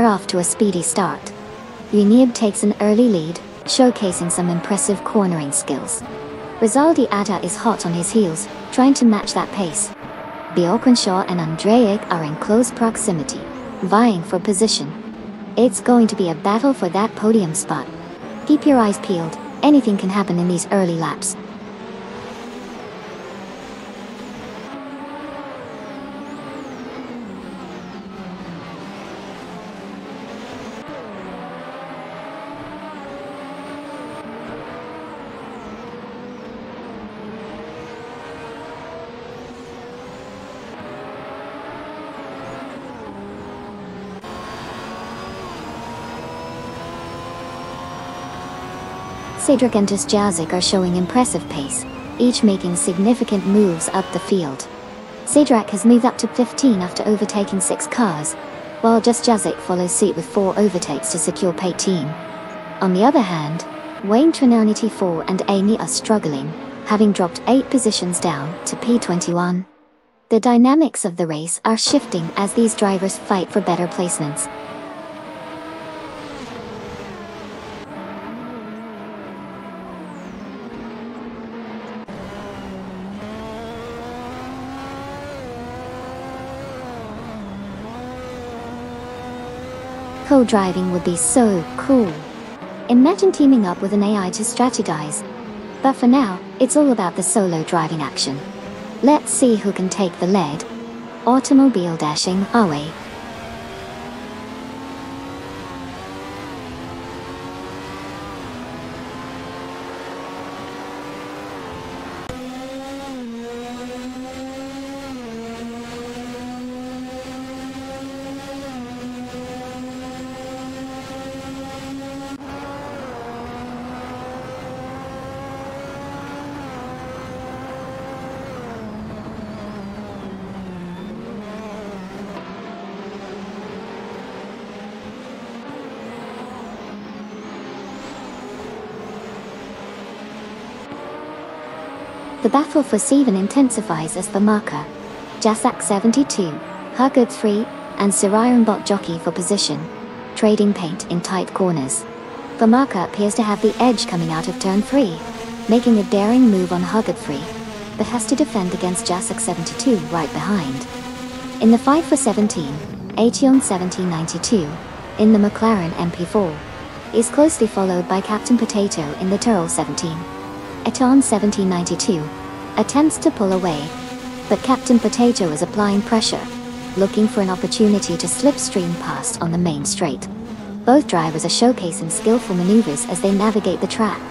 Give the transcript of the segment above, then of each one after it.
off to a speedy start. Unib takes an early lead, showcasing some impressive cornering skills. Rizaldi Atta is hot on his heels, trying to match that pace. Bjorkenshaw and Andreac are in close proximity, vying for position. It's going to be a battle for that podium spot. Keep your eyes peeled, anything can happen in these early laps. Cedric and Jazik are showing impressive pace, each making significant moves up the field. Cedric has moved up to 15 after overtaking 6 cars, while Jazik follows suit with 4 overtakes to secure P18. On the other hand, Wayne Trinity 4 and Amy are struggling, having dropped 8 positions down to P21. The dynamics of the race are shifting as these drivers fight for better placements. Co-driving would be so cool. Imagine teaming up with an AI to strategize. But for now, it's all about the solo driving action. Let's see who can take the lead. Automobile dashing away. The battle for Seven intensifies as Famaka, Jasak 72, Hugard 3, and Sirironbot jockey for position, trading paint in tight corners. Famaka appears to have the edge coming out of turn 3, making a daring move on Hugard 3, but has to defend against Jasak 72 right behind. In the fight for 17, Aetion 1792, in the McLaren MP4, is closely followed by Captain Potato in the Tyrrell 17. Eton 1792 attempts to pull away, but Captain Potato is applying pressure, looking for an opportunity to slipstream past on the main straight. Both drivers are showcasing skillful maneuvers as they navigate the track.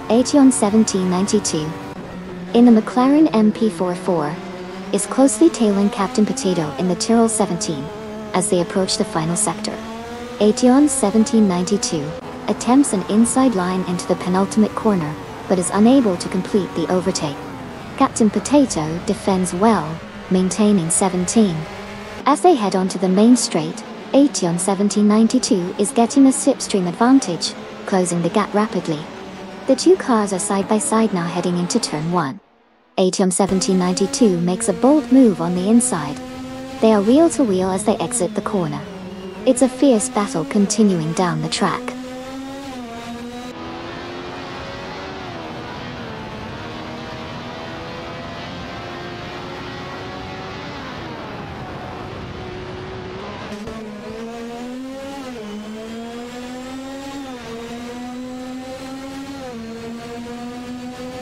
Aetion 1792, in the McLaren MP44, is closely tailing Captain Potato in the Tyrrell 17, as they approach the final sector. Aetion 1792 attempts an inside line into the penultimate corner, but is unable to complete the overtake. Captain Potato defends well, maintaining 17. As they head onto the main straight, Aetion 1792 is getting a slipstream advantage, closing the gap rapidly. The two cars are side by side now heading into turn 1. Aetion 1792 makes a bold move on the inside. They are wheel to wheel as they exit the corner. It's a fierce battle continuing down the track.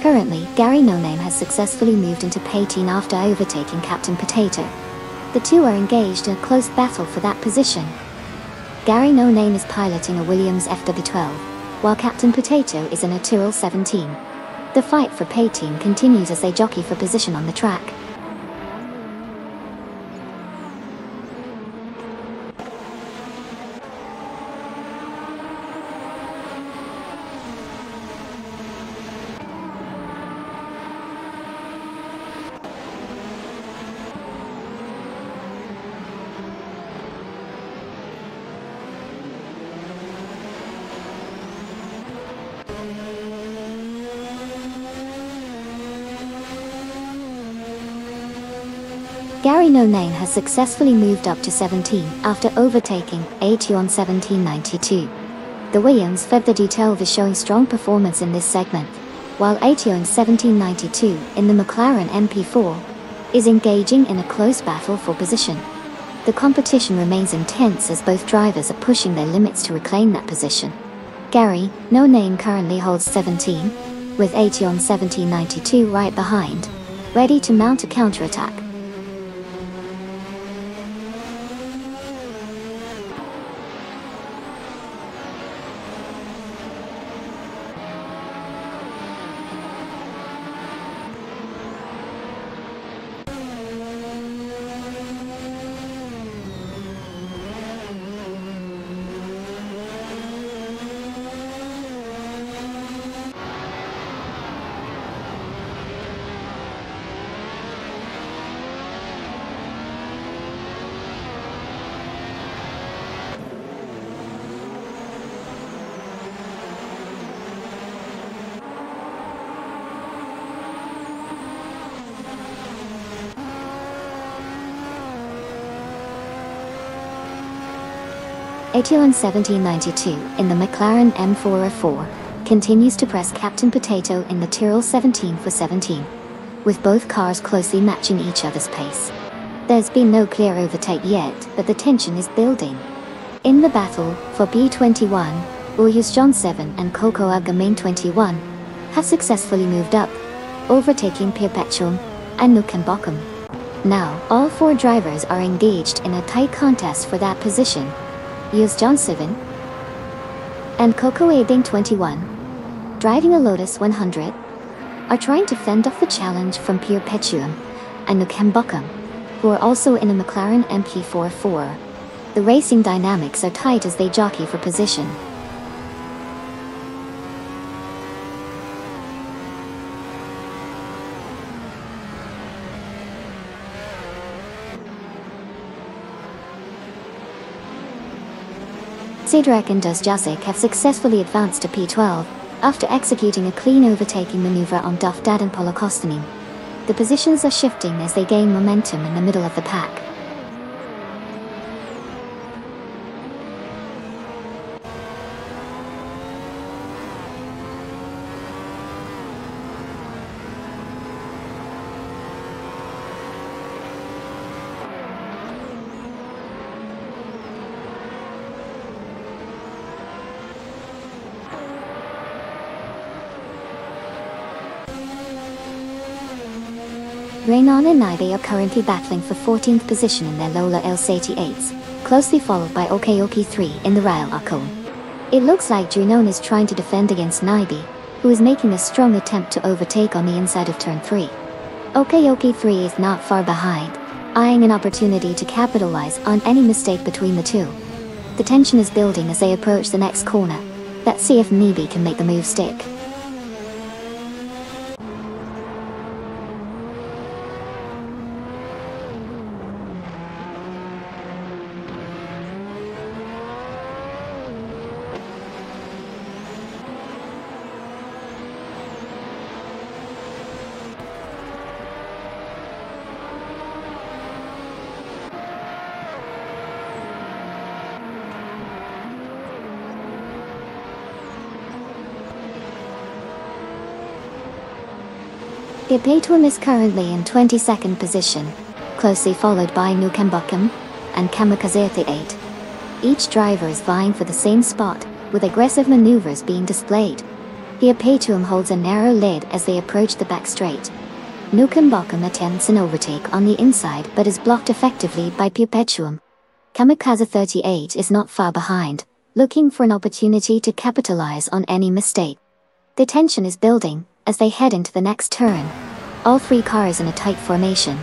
Currently, Gary No Name has successfully moved into P18 after overtaking Captain Potato. The two are engaged in a close battle for that position. Gary No Name is piloting a Williams FW12, while Captain Potato is in a Tyrrell 17. The fight for P-Team continues as they jockey for position on the track. Gary No Name has successfully moved up to 17 after overtaking Ation 1792. The Williams fed detail is showing strong performance in this segment, while Ation 1792 in the McLaren MP4 is engaging in a close battle for position. The competition remains intense as both drivers are pushing their limits to reclaim that position. Gary No Name currently holds 17, with Ation 1792 right behind, ready to mount a counterattack. Ation 1792 in the McLaren M404 continues to press Captain Potato in the Tyrrell 17 for 17, with both cars closely matching each other's pace. There's been no clear overtake yet, but the tension is building. In the battle for P21, Ulyus John 7 and Coco Agamain 21 have successfully moved up, overtaking Perpetuum and Nukenbokum. Now, all four drivers are engaged in a tight contest for that position. Ulyus John 7 and Coco Agamain 21, driving a Lotus 100, are trying to fend off the challenge from Perpetuum and Nukenbokum, who are also in a McLaren MP44. The racing dynamics are tight as they jockey for position. Cedric and Dusjasic have successfully advanced to P12 after executing a clean overtaking maneuver on Dufdad and Polokostanin. The positions are shifting as they gain momentum in the middle of the pack. Raynon and Naibe are currently battling for 14th position in their Lola L88s, closely followed by Okayoki 3 in the Rail Akon. It looks like Junon is trying to defend against Naibe, who is making a strong attempt to overtake on the inside of turn 3. Okayoki 3 is not far behind, eyeing an opportunity to capitalize on any mistake between the two. The tension is building as they approach the next corner. Let's see if Naibe can make the move stick. Perpetuum is currently in 22nd position, closely followed by Nukenbokum and Kamikaze 38. Each driver is vying for the same spot, with aggressive maneuvers being displayed. Perpetuum holds a narrow lead as they approach the back straight. Nukenbokum attempts an overtake on the inside but is blocked effectively by Perpetuum. Kamikaze 38 is not far behind, looking for an opportunity to capitalize on any mistake. The tension is building as they head into the next turn. All three cars in a tight formation.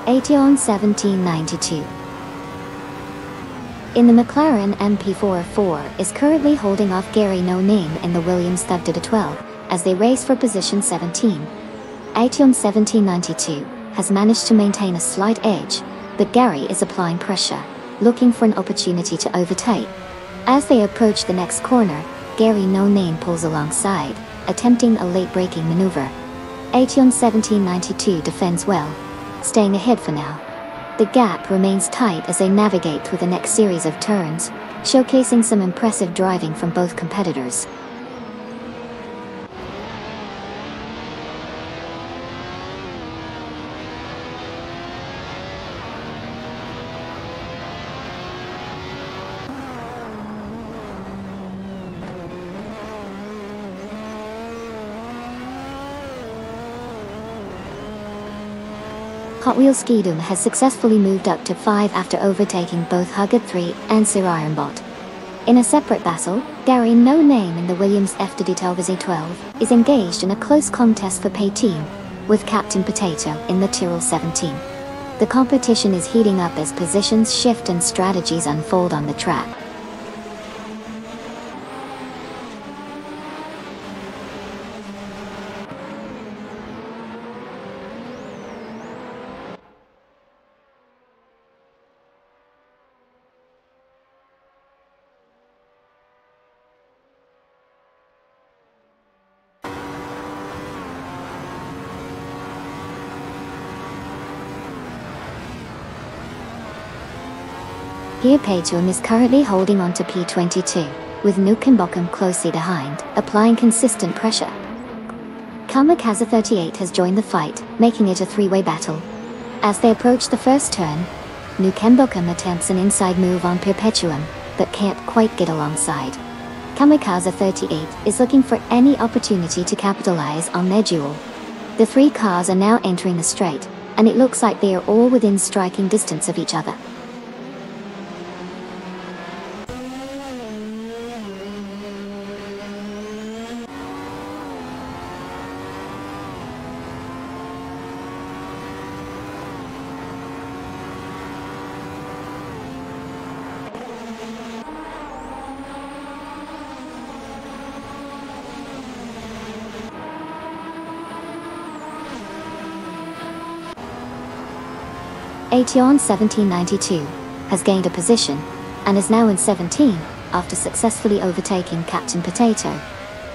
Assetto 1792. In the McLaren MP44 is currently holding off Gary No Name in the Williams 12 as they race for position 17. Assetto 1792 has managed to maintain a slight edge, but Gary is applying pressure, looking for an opportunity to overtake. As they approach the next corner, Gary No Name pulls alongside, attempting a late braking maneuver. Assetto 1792 defends well, staying ahead for now. The gap remains tight as they navigate through the next series of turns, showcasing some impressive driving from both competitors. Hot Wheels Skidoo has successfully moved up to 5 after overtaking both Hugged 3 and Sir Ironbot. In a separate battle, Gary No Name in the Williams FW12 is engaged in a close contest for P-Team, with Captain Potato in the Tyrrell 17. The competition is heating up as positions shift and strategies unfold on the track. Here Payton is currently holding on to P22, with Nukenbokum closely behind, applying consistent pressure. Kamikaze 38 has joined the fight, making it a three-way battle. As they approach the first turn, Nukenbokum attempts an inside move on Perpetuum, but can't quite get alongside. Kamikaze 38 is looking for any opportunity to capitalize on their duel. The three cars are now entering the straight, and it looks like they are all within striking distance of each other. Assetto 1792 has gained a position, and is now in 17, after successfully overtaking Captain Potato.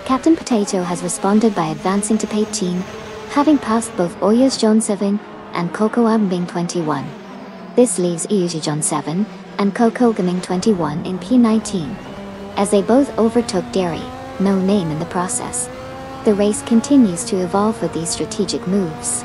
Captain Potato has responded by advancing to P-Team, having passed both Oyas John 7 and Coco Ambing 21. This leaves Iyuji John 7 and Coco Gaming 21 in P19, as they both overtook Gary No Name in the process. The race continues to evolve with these strategic moves.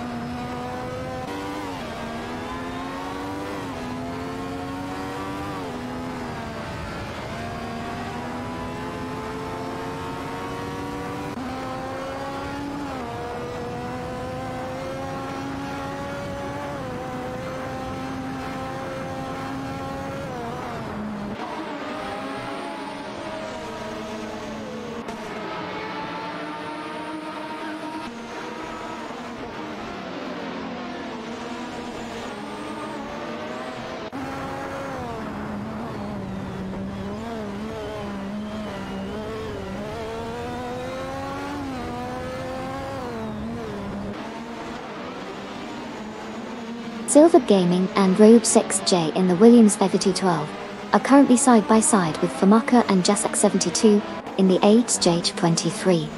Silver Gaming and Robe 6J in the Williams FW12 are currently side by side with Famaka and Jasak 72 in the HJ23.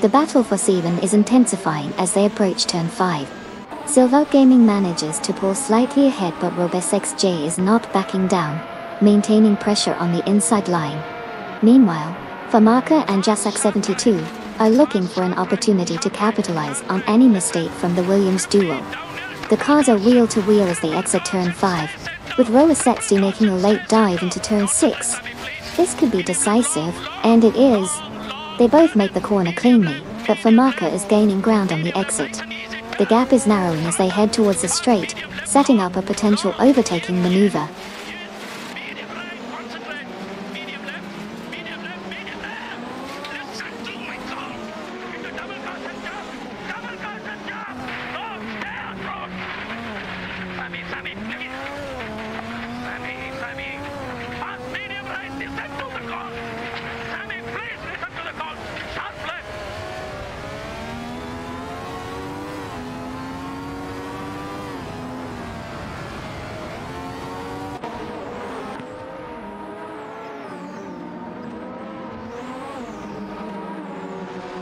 The battle for 7 is intensifying as they approach turn 5. Silva Gaming manages to pull slightly ahead, but Robes XJ is not backing down, maintaining pressure on the inside line. Meanwhile, Famaka and Jasak72 are looking for an opportunity to capitalize on any mistake from the Williams duo. The cars are wheel to wheel as they exit turn 5, with Robes XJ making a late dive into turn 6. This could be decisive, and it is. They both make the corner cleanly, but Famaka is gaining ground on the exit. The gap is narrowing as they head towards the straight, setting up a potential overtaking maneuver.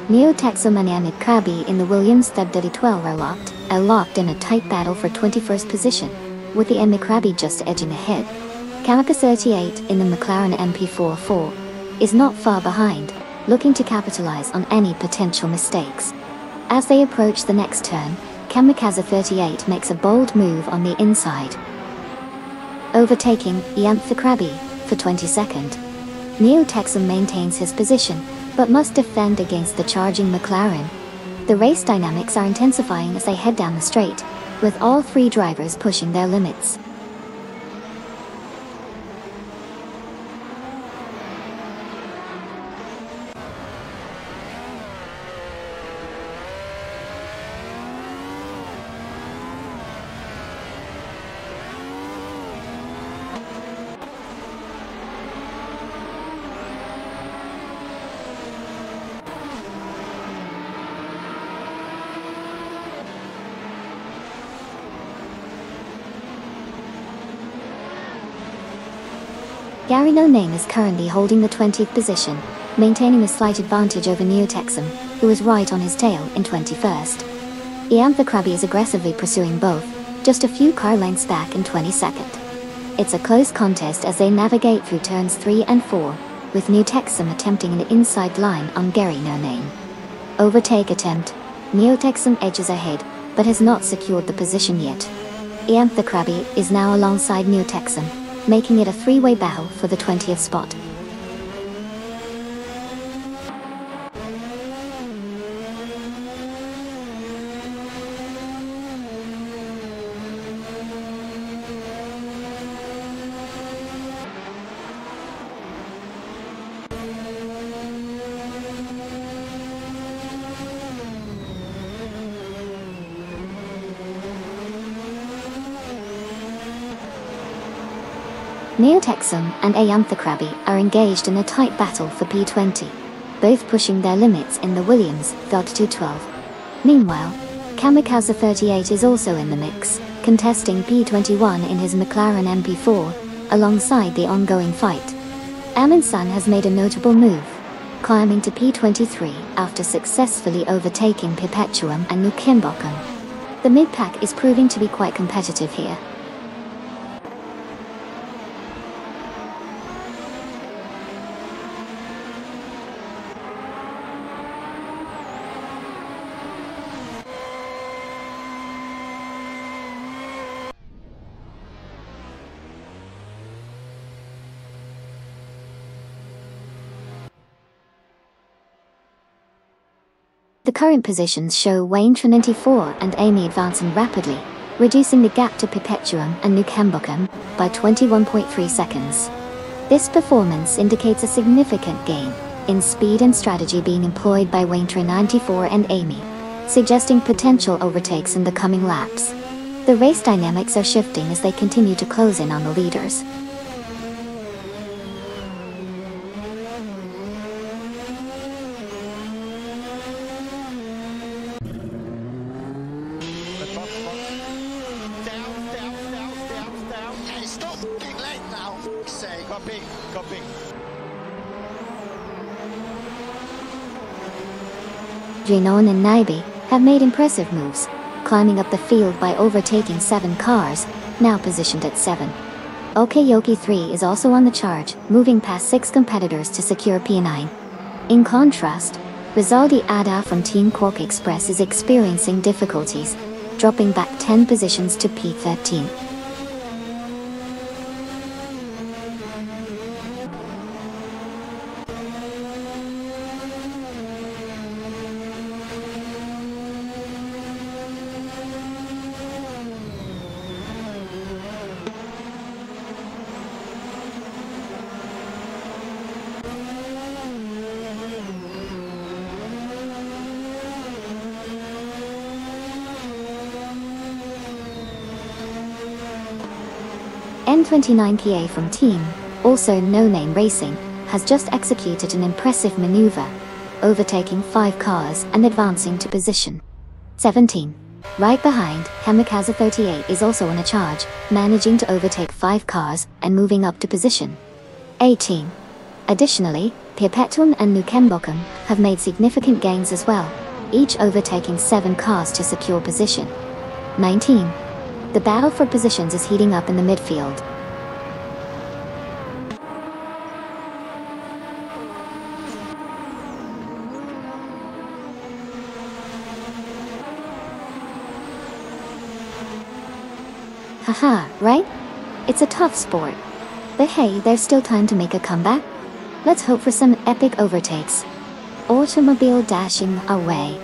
Neo Texum and Amit Krabi in the Williams W12 are locked in a tight battle for 21st position, with the Amit Krabi just edging ahead. Kamaka 38 in the McLaren MP44 is not far behind, looking to capitalize on any potential mistakes. As they approach the next turn, Kamikaze 38 makes a bold move on the inside, overtaking Iantha Krabi for 22nd. Neo Texum maintains his position, but must defend against the charging McLaren. The race dynamics are intensifying as they head down the straight, with all three drivers pushing their limits. Gary No Name is currently holding the 20th position, maintaining a slight advantage over Neo Texum, who is right on his tail in 21st. Iantha Krabi is aggressively pursuing both, just a few car lengths back in 22nd. It's a close contest as they navigate through turns 3 and 4, with Neo Texum attempting an inside line on Gary No Name. Overtake attempt. Neo Texum edges ahead, but has not secured the position yet. Iantha Krabi is now alongside Neo Texum, making it a three-way battle for the 20th spot. Neo Texum and Iantha Krabi are engaged in a tight battle for P20, both pushing their limits in the Williams W12. Meanwhile, Kamikaze 38 is also in the mix, contesting P21 in his McLaren MP4, alongside the ongoing fight. Amundsen has made a notable move, climbing to P23 after successfully overtaking Perpetuum and Nukembokum. The mid-pack is proving to be quite competitive here. The current positions show Wayne Trinity 4 and Amy advancing rapidly, reducing the gap to Perpetuum and Nukembokum by 21.3 seconds. This performance indicates a significant gain in speed and strategy being employed by Wayne Trinity 4 and Amy, suggesting potential overtakes in the coming laps. The race dynamics are shifting as they continue to close in on the leaders. Copy. Jinon and Naibi have made impressive moves, climbing up the field by overtaking 7 cars, now positioned at 7. Okayoki 3 is also on the charge, moving past 6 competitors to secure P9. In contrast, Rizaldi Ada from Team Quark Express is experiencing difficulties, dropping back 10 positions to P13. N29PA from Team, also No Name Racing, has just executed an impressive maneuver, overtaking 5 cars and advancing to position 17. Right behind, Kamikaze 38 is also on a charge, managing to overtake 5 cars and moving up to position 18. Additionally, Perpetuum and Nukembokum have made significant gains as well, each overtaking 7 cars to secure position 19. The battle for positions is heating up in the midfield. Haha, right? It's a tough sport. But hey, there's still time to make a comeback. Let's hope for some epic overtakes. Automobile dashing away.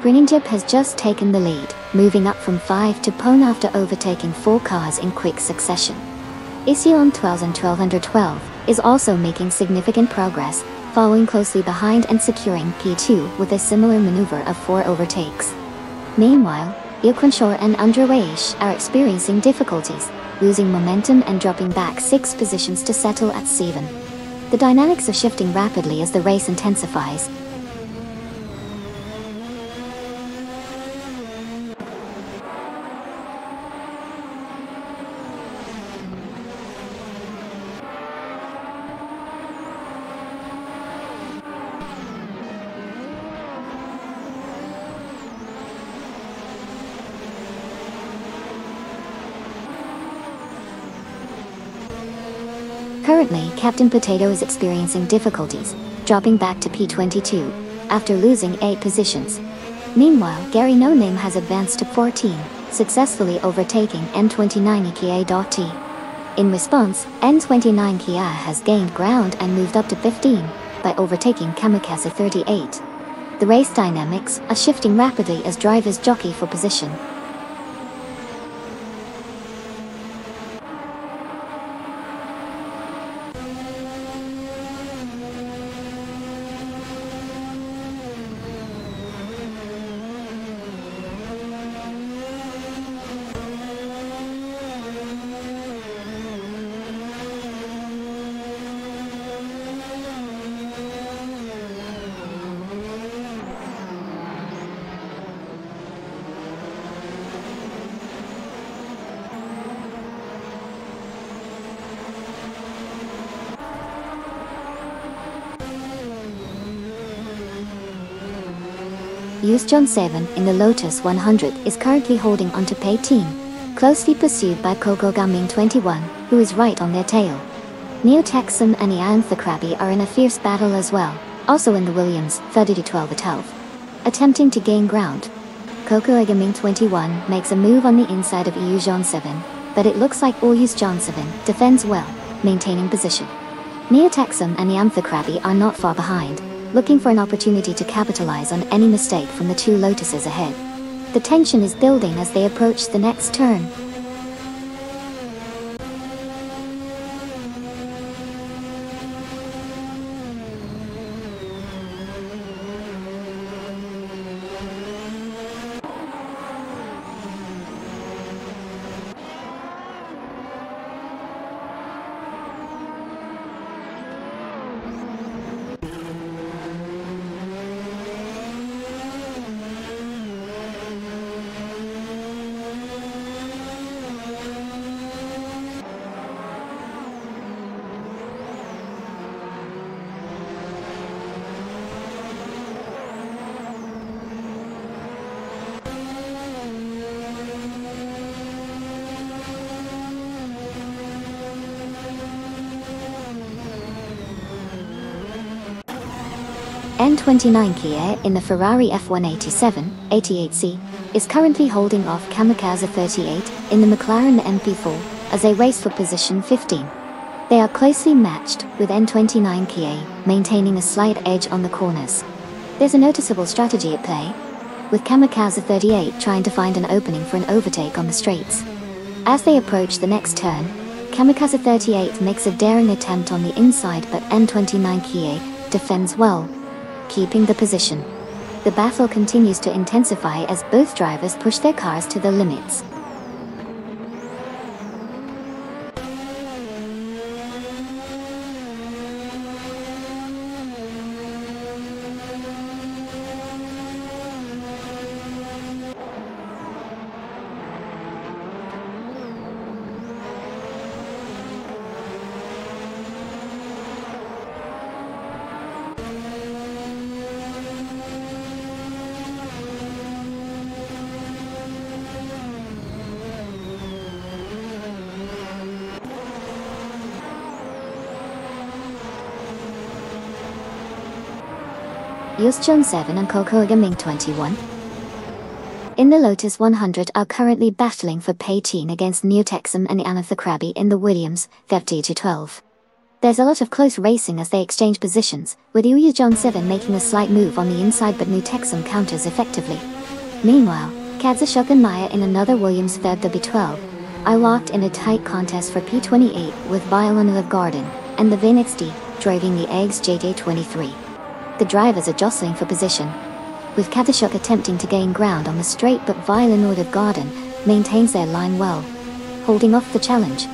Grinningjip has just taken the lead, moving up from 5 to pole after overtaking 4 cars in quick succession. Ision 12 and 1212 is also making significant progress, following closely behind and securing P2 with a similar maneuver of 4 overtakes. Meanwhile, Ilkunshore and Underweish are experiencing difficulties, losing momentum and dropping back 6 positions to settle at 7. The dynamics are shifting rapidly as the race intensifies. Currently, Captain Potato is experiencing difficulties, dropping back to P22, after losing 8 positions. Meanwhile, Gary No Name has advanced to 14, successfully overtaking N29 Kia.T. In response, N29 Kia has gained ground and moved up to 15, by overtaking Kamikaze 38. The race dynamics are shifting rapidly as drivers jockey for position. John 7 in the Lotus 100 is currently holding onto P18, closely pursued by Coco Gaming 21, who is right on their tail. Neo Texan and Ianthakrabi are in a fierce battle as well, also in the Williams 30-12, attempting to gain ground. Coco Gaming 21 makes a move on the inside of John 7, but it looks like John 7 defends well, maintaining position. Neo Texan and Ianthakrabi are not far behind, looking for an opportunity to capitalize on any mistake from the 2 Lotuses ahead. The tension is building as they approach the next turn. N29 Kia in the Ferrari F187 88C is currently holding off Kamikaze 38 in the McLaren MP4 as they race for position 15. They are closely matched, with N29 Kia maintaining a slight edge on the corners. There's a noticeable strategy at play, with Kamikaze 38 trying to find an opening for an overtake on the straights. As they approach the next turn, Kamikaze 38 makes a daring attempt on the inside, but N29 Kia defends well, keeping the position. The battle continues to intensify as both drivers push their cars to the limits. John 7 and Coco Gaming 21 in the Lotus 100 are currently battling for P18 against Neo Texum and Anatha Krabi in the Williams FT212. There's a lot of close racing as they exchange positions, with John 7 making a slight move on the inside, but Neo Texum counters effectively. Meanwhile, Kazushuk and Maya in another Williams FW12 are locked in a tight contest for P28, with Violin of Garden and the Vin XD driving the Eggs JJ23. The drivers are jostling for position, with Kazushuk attempting to gain ground on the straight, but Violin of Garden maintains their line well, holding off the challenge.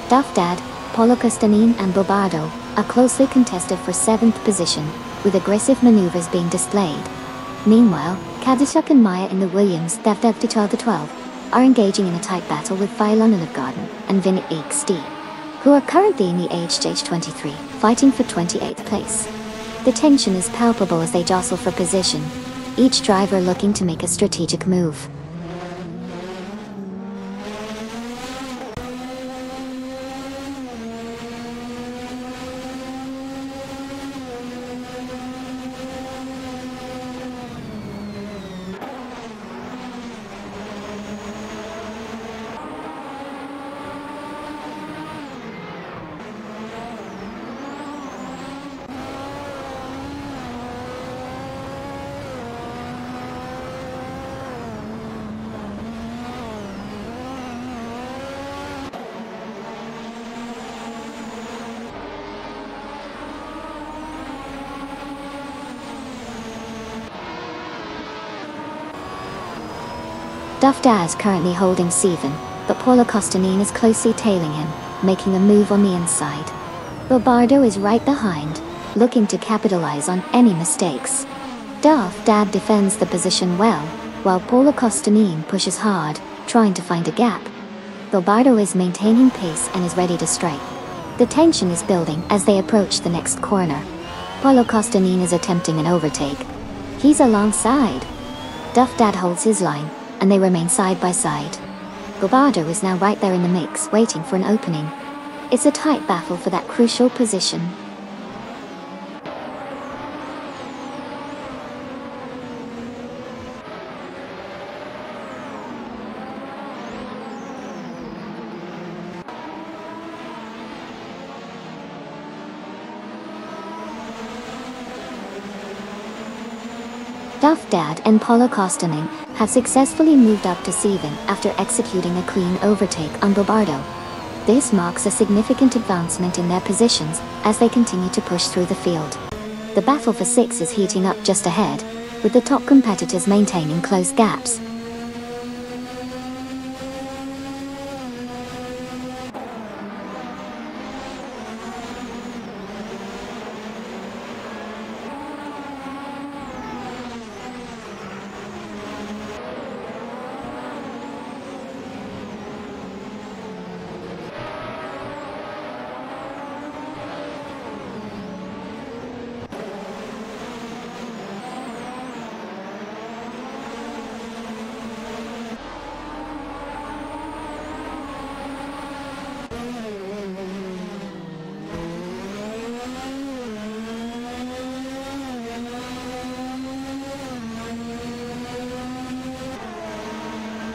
Duff Dad, Paulo Costanin and Bobardo are closely contested for 7th position, with aggressive maneuvers being displayed. Meanwhile, Kazushuk and Maya in the Williams FW12 are engaging in a tight battle with Violin of Garden and Vin XD, who are currently in the HJ23, fighting for 28th place. The tension is palpable as they jostle for position, each driver looking to make a strategic move. Duff Dad currently holding 7, but Paulo Costanin is closely tailing him, making a move on the inside. Bobardo is right behind, looking to capitalize on any mistakes. Duff Dad defends the position well, while Paulo Costanin pushes hard, trying to find a gap. Bobardo is maintaining pace and is ready to strike. The tension is building as they approach the next corner. Paulo Costanin is attempting an overtake. He's alongside. Duff Dad holds his line, and they remain side by side. Bobardo is now right there in the mix, waiting for an opening. It's a tight battle for that crucial position. Duff Dad and Paulo Costanin have successfully moved up to 7 after executing a clean overtake on Bobardo. This marks a significant advancement in their positions as they continue to push through the field. The battle for 6 is heating up just ahead, with the top competitors maintaining close gaps.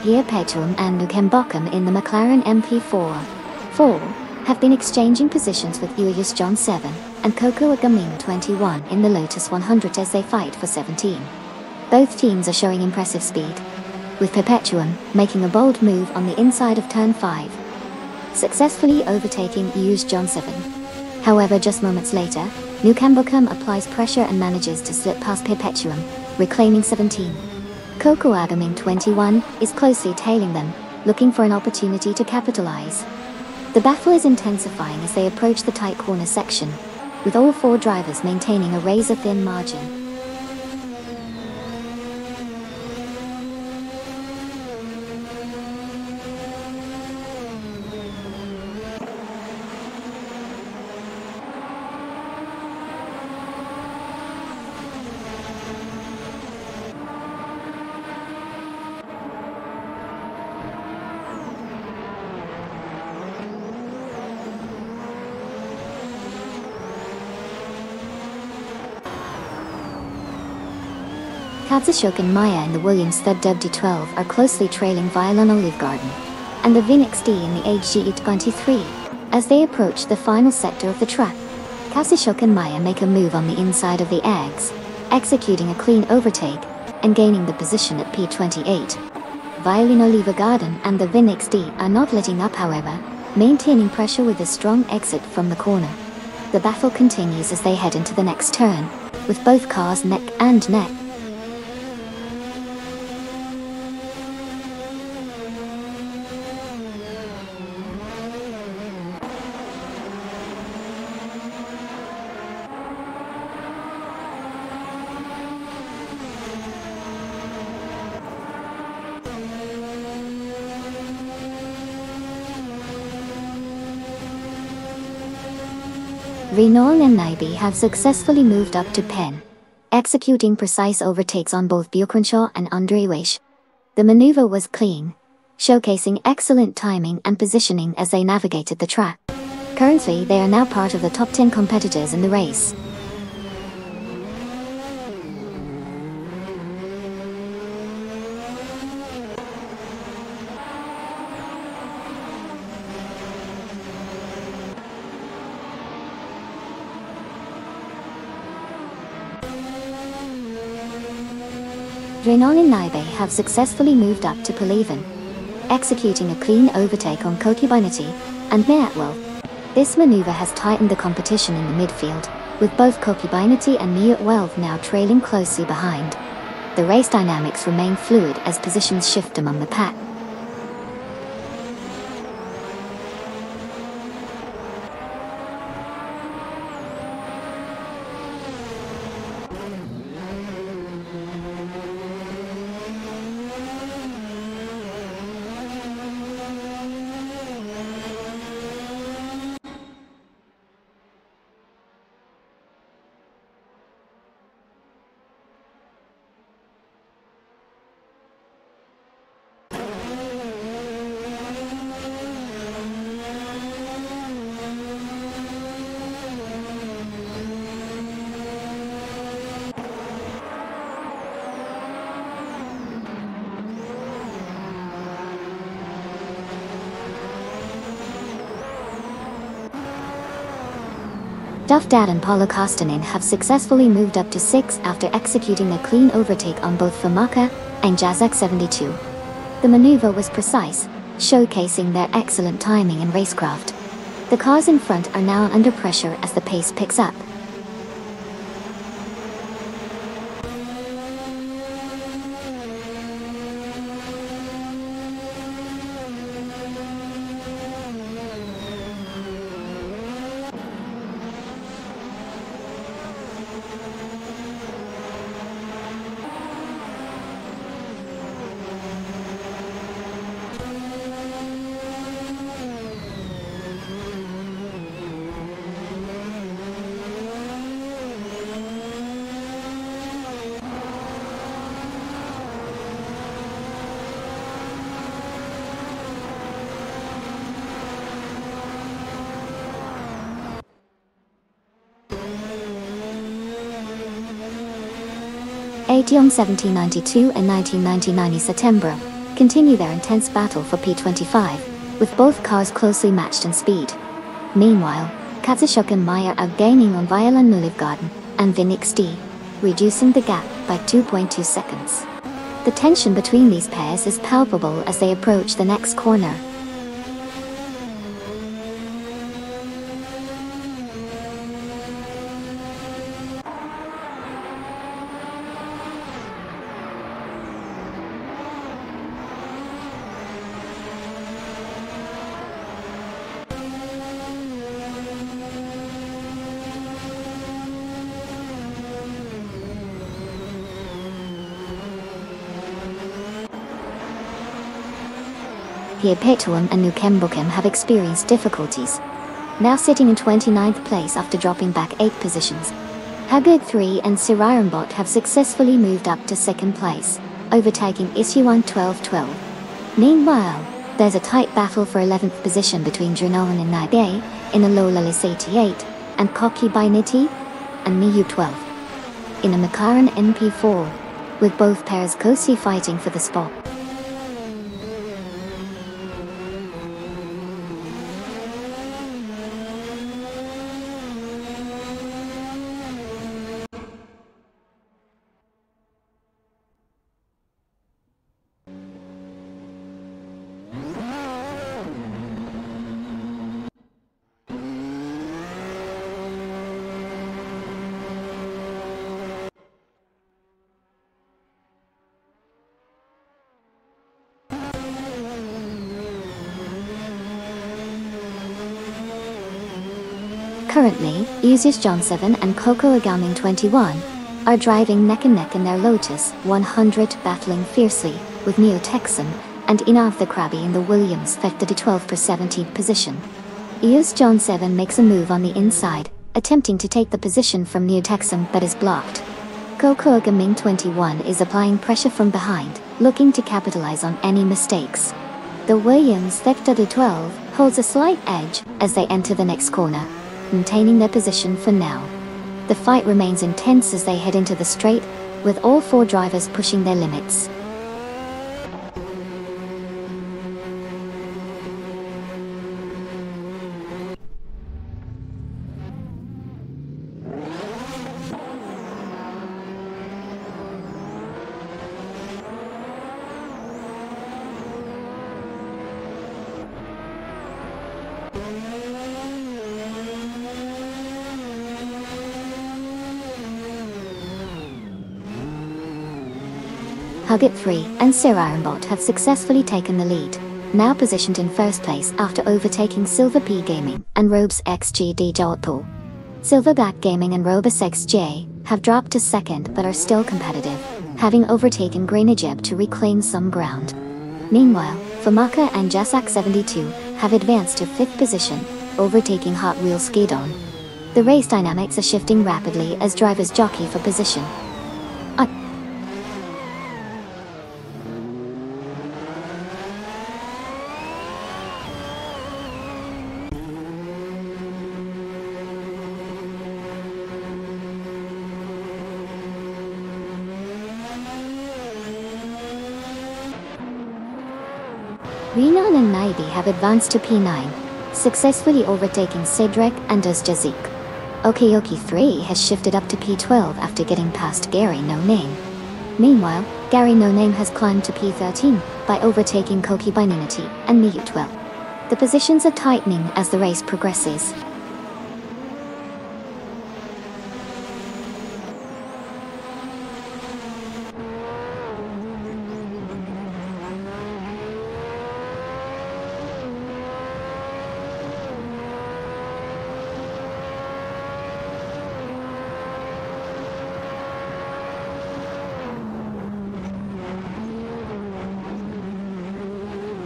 Perpetuum and Nukembokum in the McLaren MP4. 4. Have been exchanging positions with Urus John 7 and Cocoa Gaming 21 in the Lotus 100 as they fight for 17. Both teams are showing impressive speed, with Perpetuum making a bold move on the inside of turn 5, successfully overtaking Urus John 7. However, just moments later, Nukembokum applies pressure and manages to slip past Perpetuum, reclaiming 17. Cocoa Gaming 21 is closely tailing them, looking for an opportunity to capitalize. The battle is intensifying as they approach the tight corner section, with all 4 drivers maintaining a razor-thin margin. Kazushuk and Maya in the Williams Third WD12 are closely trailing Violon Olive Garden and the VinXD in the HGE23. As they approach the final sector of the track, Kazushuk and Maya make a move on the inside of the eggs, executing a clean overtake and gaining the position at P28. Violin Olive Garden and the VinXD are not letting up, however, maintaining pressure with a strong exit from the corner. The battle continues as they head into the next turn, with both cars neck and neck. Renault and Naibi have successfully moved up to Pen, executing precise overtakes on both Bjorkenshaw and Andre Weish. The maneuver was clean, showcasing excellent timing and positioning as they navigated the track. Currently, they are now part of the top 10 competitors in the race. Renault and Naibe have successfully moved up to Pole11, executing a clean overtake on Kokibinati and Meatwell. This maneuver has tightened the competition in the midfield, with both Kokibinati and Meatwell now trailing closely behind. The race dynamics remain fluid as positions shift among the pack. Duffdad and Paulo Kostanin have successfully moved up to 6 after executing a clean overtake on both Famaka and Jazak 72. The maneuver was precise, showcasing their excellent timing and racecraft. The cars in front are now under pressure as the pace picks up. Aetion 1792 and 1999 September. continue their intense battle for P25, with both cars closely matched in speed. Meanwhile, Katsushuk and Maya are gaining on Viola Nolivgarden and Vinix D, reducing the gap by 2.2 seconds. The tension between these pairs is palpable as they approach the next corner. Petuum and Nukembukem have experienced difficulties, now sitting in 29th place after dropping back 8 positions. Haggard 3 and Sirarimbot have successfully moved up to 2nd place, overtaking Isuan 12-12. Meanwhile, there's a tight battle for 11th position between Drinoan and Nage, in a Lola Lis 88, and Koki by Niti, and Miyu 12. In a McLaren NP4, with both pairs closely fighting for the spot. Currently, Uzius John 7 and Coco Agaming 21 are driving neck and neck in their Lotus 100, battling fiercely with Neo Texan and Inav the Krabby in the Williams Vector 12 for 17th position. Uzius John 7 makes a move on the inside, attempting to take the position from Neo Texan but is blocked. Coco Agaming 21 is applying pressure from behind, looking to capitalize on any mistakes. The Williams Vector 12 holds a slight edge as they enter the next corner, maintaining their position for now. The fight remains intense as they head into the straight, with all 4 drivers pushing their limits. Huggett 3 and Sirarimbot have successfully taken the lead, now positioned in first place after overtaking Silver P Gaming and Robes XGD Jodhpur. Silverback Gaming and Robus XJ have dropped to second but are still competitive, having overtaken Greenajeb to reclaim some ground. Meanwhile, Famaka and Jasak 72 have advanced to 5th position, overtaking Hot Wheels Skidon. The race dynamics are shifting rapidly as drivers jockey for position. Renan and Naibi have advanced to P9, successfully overtaking Cedric and Jazik. Okeoki 3 has shifted up to P12 after getting past Gary No Name. Meanwhile, Gary No Name has climbed to P13 by overtaking Koki by Ninity and Miyu 12. The positions are tightening as the race progresses.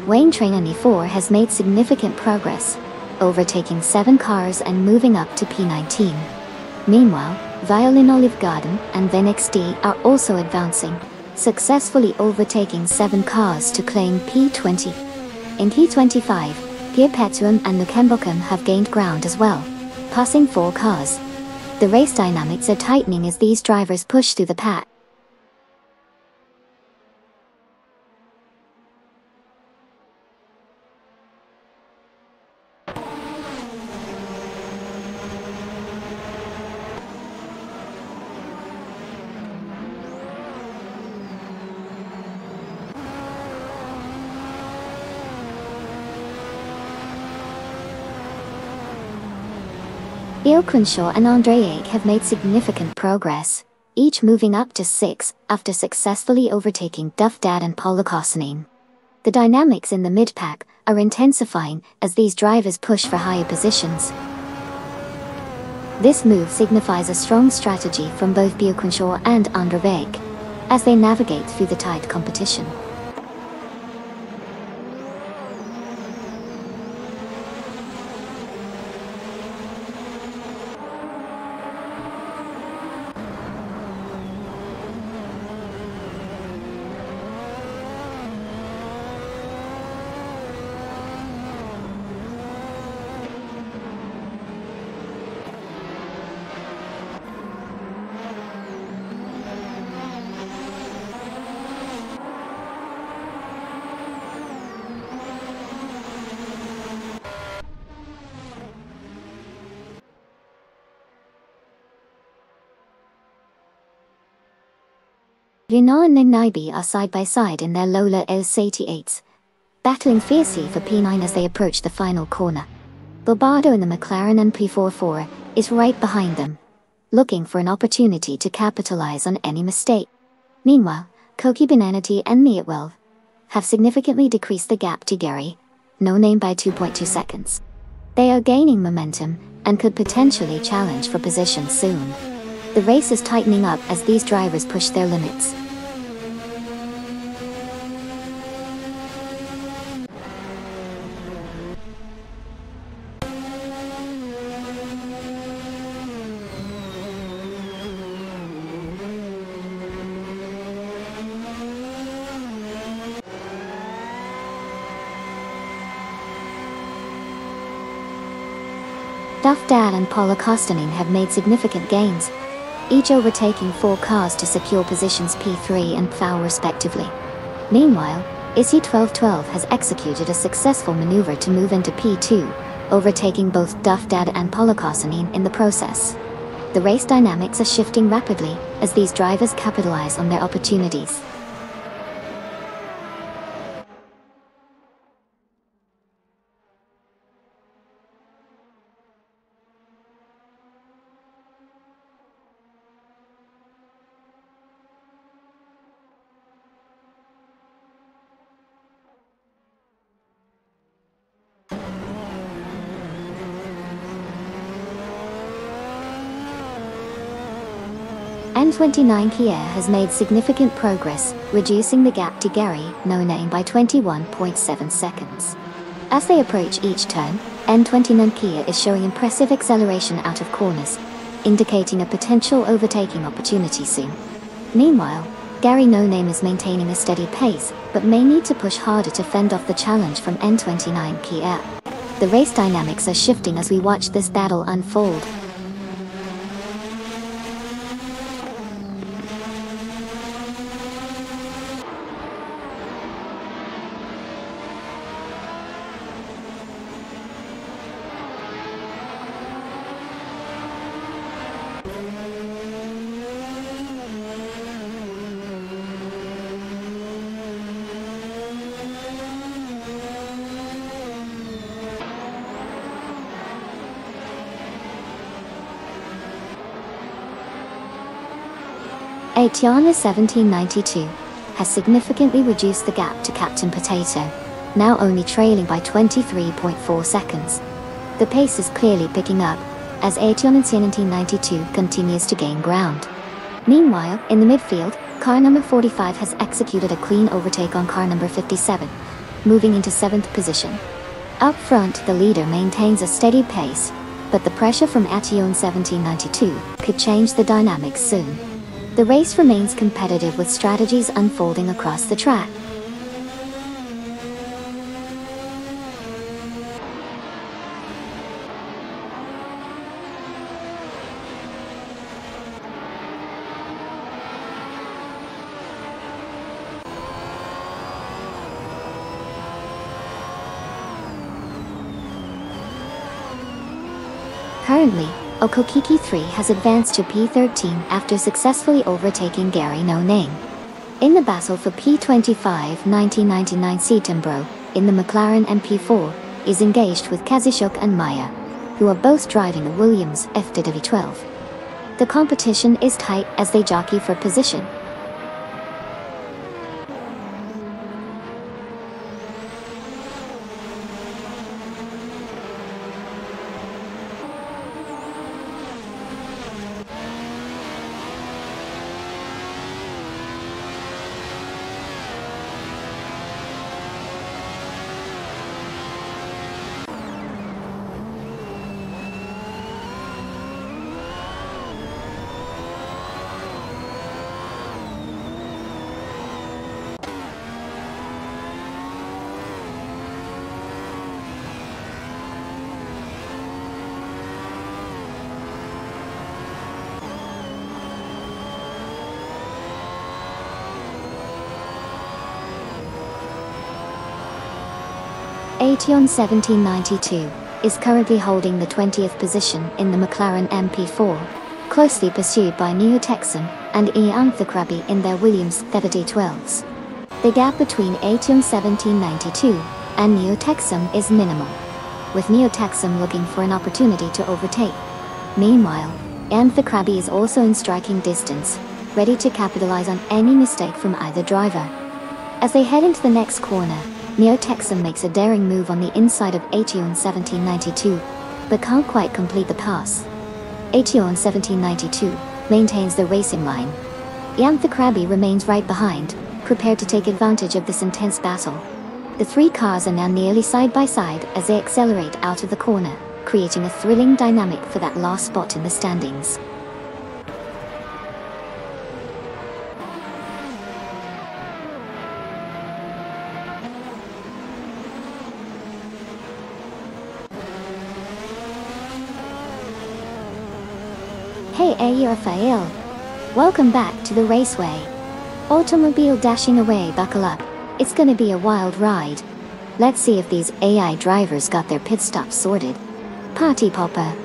Wayne Train 94 has made significant progress, overtaking 7 cars and moving up to P19. Meanwhile, Violin Olive Garden and Venix D are also advancing, successfully overtaking 7 cars to claim P20. In P25, Petuum and Nukembokum have gained ground as well, passing 4 cars. The race dynamics are tightening as these drivers push through the pack. Crenshaw and Andre Ake have made significant progress, each moving up to 6 after successfully overtaking Duff Dad and Paul Kosanen. The dynamics in the mid-pack are intensifying as these drivers push for higher positions. This move signifies a strong strategy from both Crenshaw and Andre Ake as they navigate through the tight competition. Renault and Naibi are side by side in their Lola S88s, battling fiercely for P9 as they approach the final corner. Bobardo in the McLaren MP44 is right behind them, looking for an opportunity to capitalize on any mistake. Meanwhile, Koki Benanati and Meatwell have significantly decreased the gap to Gary, No Name by 2.2 seconds. They are gaining momentum and could potentially challenge for position soon. The race is tightening up as these drivers push their limits. Duff Dad and Paul Kosanen have made significant gains, each overtaking 4 cars to secure positions P3 and P4 respectively. Meanwhile, ISI 1212 has executed a successful maneuver to move into P2, overtaking both Duff Dad and Paul Kosanen in the process. The race dynamics are shifting rapidly as these drivers capitalize on their opportunities. N29 Kia has made significant progress, reducing the gap to Gary, No Name by 21.7 seconds. As they approach each turn, N29 Kia is showing impressive acceleration out of corners, indicating a potential overtaking opportunity soon. Meanwhile, Gary No Name is maintaining a steady pace, but may need to push harder to fend off the challenge from N29 Kia. The race dynamics are shifting as we watch this battle unfold. Etiana 1792 has significantly reduced the gap to Captain Potato, now only trailing by 23.4 seconds. The pace is clearly picking up as Etiana 1792 continues to gain ground. Meanwhile, in the midfield, car number 45 has executed a clean overtake on car number 57, moving into 7th position. Up front, the leader maintains a steady pace, but the pressure from Etienne 1792 could change the dynamics soon. The race remains competitive with strategies unfolding across the track. Currently, Okokiki 3 has advanced to P13 after successfully overtaking Gary No Name. In the battle for P25, 1999 Sittenbro, in the McLaren MP4, is engaged with Kazushuk and Maya, who are both driving a Williams FW12. The competition is tight as they jockey for position. Assetto 1792 is currently holding the 20th position in the McLaren MP4, closely pursued by Neo-Texan and Anthrakrabi in their Williams FW12s. The gap between Assetto 1792 and Neo-Texan is minimal, with Neo-Texan looking for an opportunity to overtake. Meanwhile, Anthrakrabi is also in striking distance, ready to capitalize on any mistake from either driver. As they head into the next corner, Neo-Texan makes a daring move on the inside of Assetto 1792, but can't quite complete the pass. Assetto 1792 maintains the racing line. Anthrakrabi remains right behind, prepared to take advantage of this intense battle. The three cars are now nearly side by side as they accelerate out of the corner, creating a thrilling dynamic for that last spot in the standings. Hey Raphael! Welcome back to the raceway. Automobile dashing away, buckle up. It's gonna be a wild ride. Let's see if these AI drivers got their pit stops sorted. Party popper.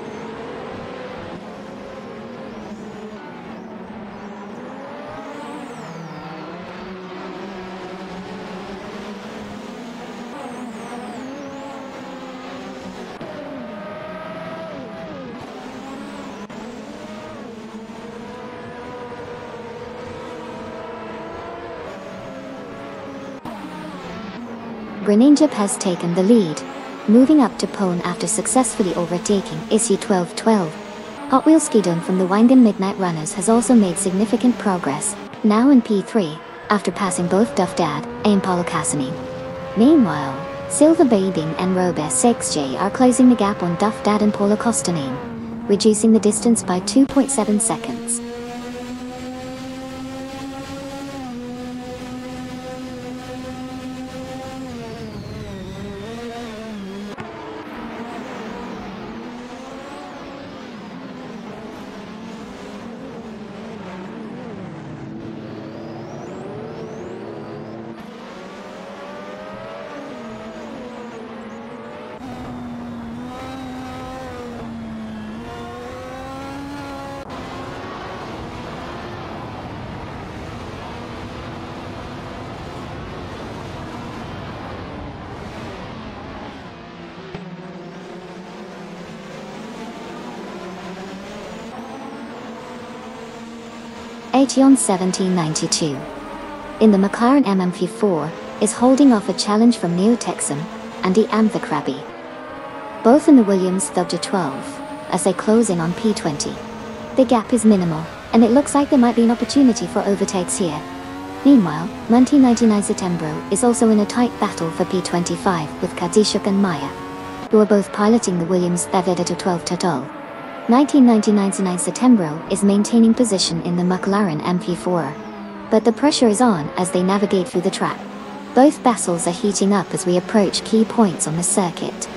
Greninja has taken the lead, moving up to pole after successfully overtaking Assetto 1212. Hot Wheels Skidon from the Wangan Midnight Runners has also made significant progress, now in P3, after passing both Duff Dad and Paulo Cassini. Meanwhile, Silver Babing and Robes 6J are closing the gap on Duff Dad and Paulo Costanin, reducing the distance by 2.7 seconds. Assetto 1792. In the McLaren MP4, is holding off a challenge from Neo-Texan and Anthrakrabi. Both in the Williams FW12, as they close in on P20. The gap is minimal, and it looks like there might be an opportunity for overtakes here. Meanwhile, 1999 Setembro is also in a tight battle for P25 with Kadzishuk and Maya, who are both piloting the Williams FW12 Total. 1999 Setembro is maintaining position in the McLaren MP4. But the pressure is on as they navigate through the track. Both battles are heating up as we approach key points on the circuit.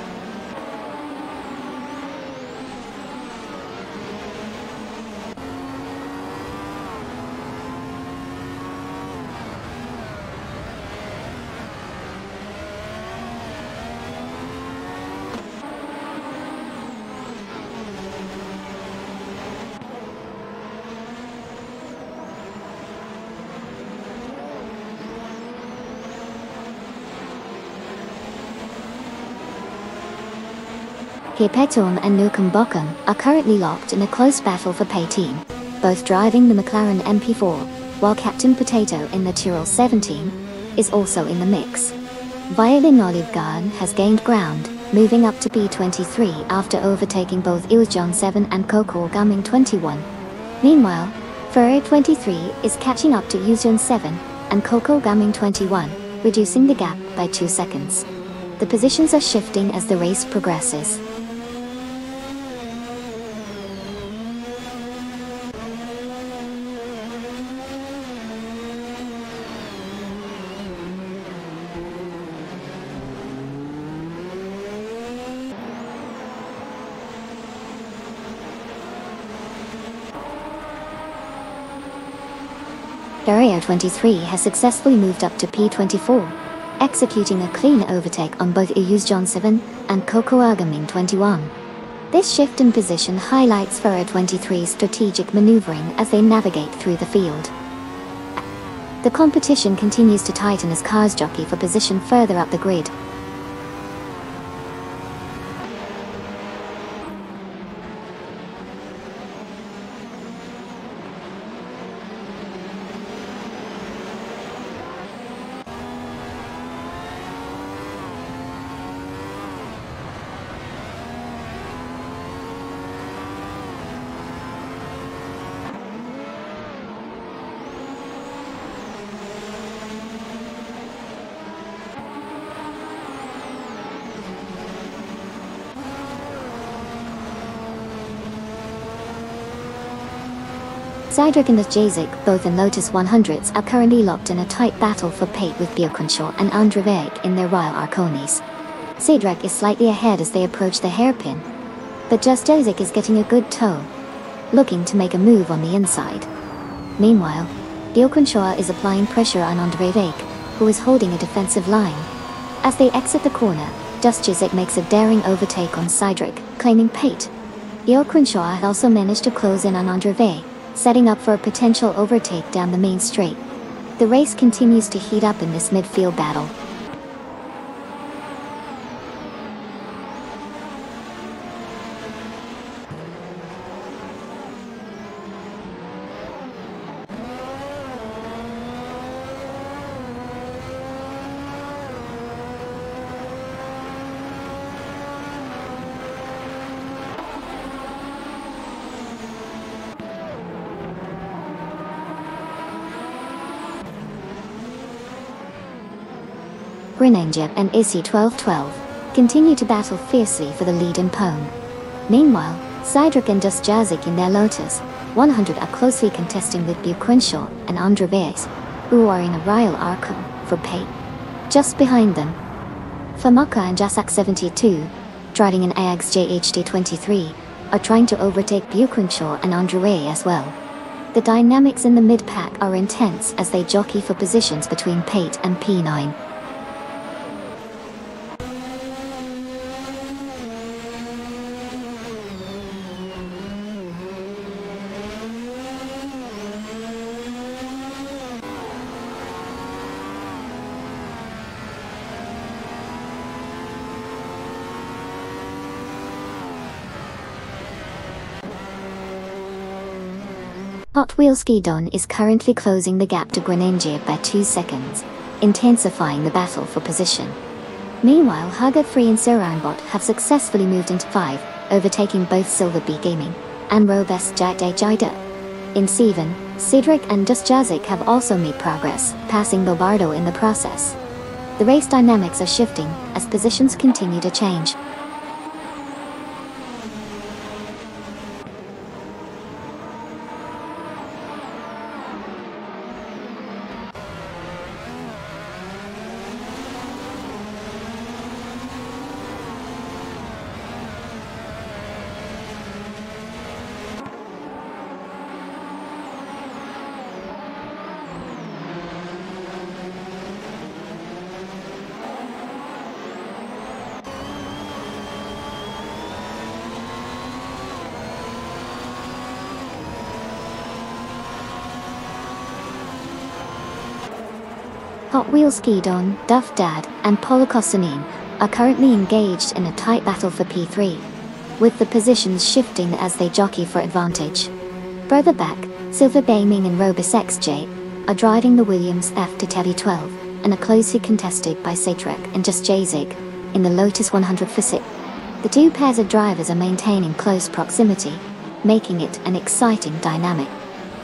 Petum and Nukem Bochum are currently locked in a close battle for P10, both driving the McLaren MP4, while Captain Potato in the Tyrrell 17 is also in the mix. Violin Olivegarden has gained ground, moving up to P23 after overtaking both Iljon 7 and Coco Gumming 21. Meanwhile, Ferrer 23 is catching up to Iljon 7 and Coco Gumming 21, reducing the gap by 2 seconds. The positions are shifting as the race progresses. Ferrer 23 has successfully moved up to P24, executing a clean overtake on both Iljon 7 and Coco Gumming 21. This shift in position highlights Ferrer 23's strategic maneuvering as they navigate through the field. The competition continues to tighten as cars jockey for position further up the grid. Cydric and Jazik, both in Lotus 100s, are currently locked in a tight battle for Pate with Biocunshaw and Andrevec in their Royal Arconis. Cydric is slightly ahead as they approach the hairpin, but just Jazik is getting a good tow, looking to make a move on the inside. Meanwhile, Biocunshaw is applying pressure on Andrevec, who is holding a defensive line. As they exit the corner, Just Jazik makes a daring overtake on Cydric, claiming Pate. Biocunshaw had also managed to close in on Andrevec, setting up for a potential overtake down the main straight. The race continues to heat up in this midfield battle. Grenadier and IC 1212 continue to battle fiercely for the lead in Pone. Meanwhile, Cydric and Just Jazik in their Lotus 100 are closely contesting with Biocunshaw and Andrevec, who are in a Royal Arcon for Pate. Just behind them, Famaka and Jasak 72, driving an AX JHD 23, are trying to overtake Biocunshaw and Andrevec as well. The dynamics in the mid-pack are intense as they jockey for positions between Pate and P9. Hot Wheels Skidon is currently closing the gap to Grenadier by 2 seconds, intensifying the battle for position. Meanwhile, Haga 3 and Sirarnbot have successfully moved into 5, overtaking both Silver Bee Gaming and Robust Jada Jida. In 7, Cydric and Just Jazik have also made progress, passing Bobardo in the process. The race dynamics are shifting as positions continue to change. Hot Wheels Skidon, Duff Dad, and Polokosanin are currently engaged in a tight battle for P3. with the positions shifting as they jockey for advantage. Further back, Silver Gaming and Robus XJ are driving the Williams F-12 and are closely contested by Cedric and Just Jazik in the Lotus 100 for 6. The two pairs of drivers are maintaining close proximity, making it an exciting dynamic.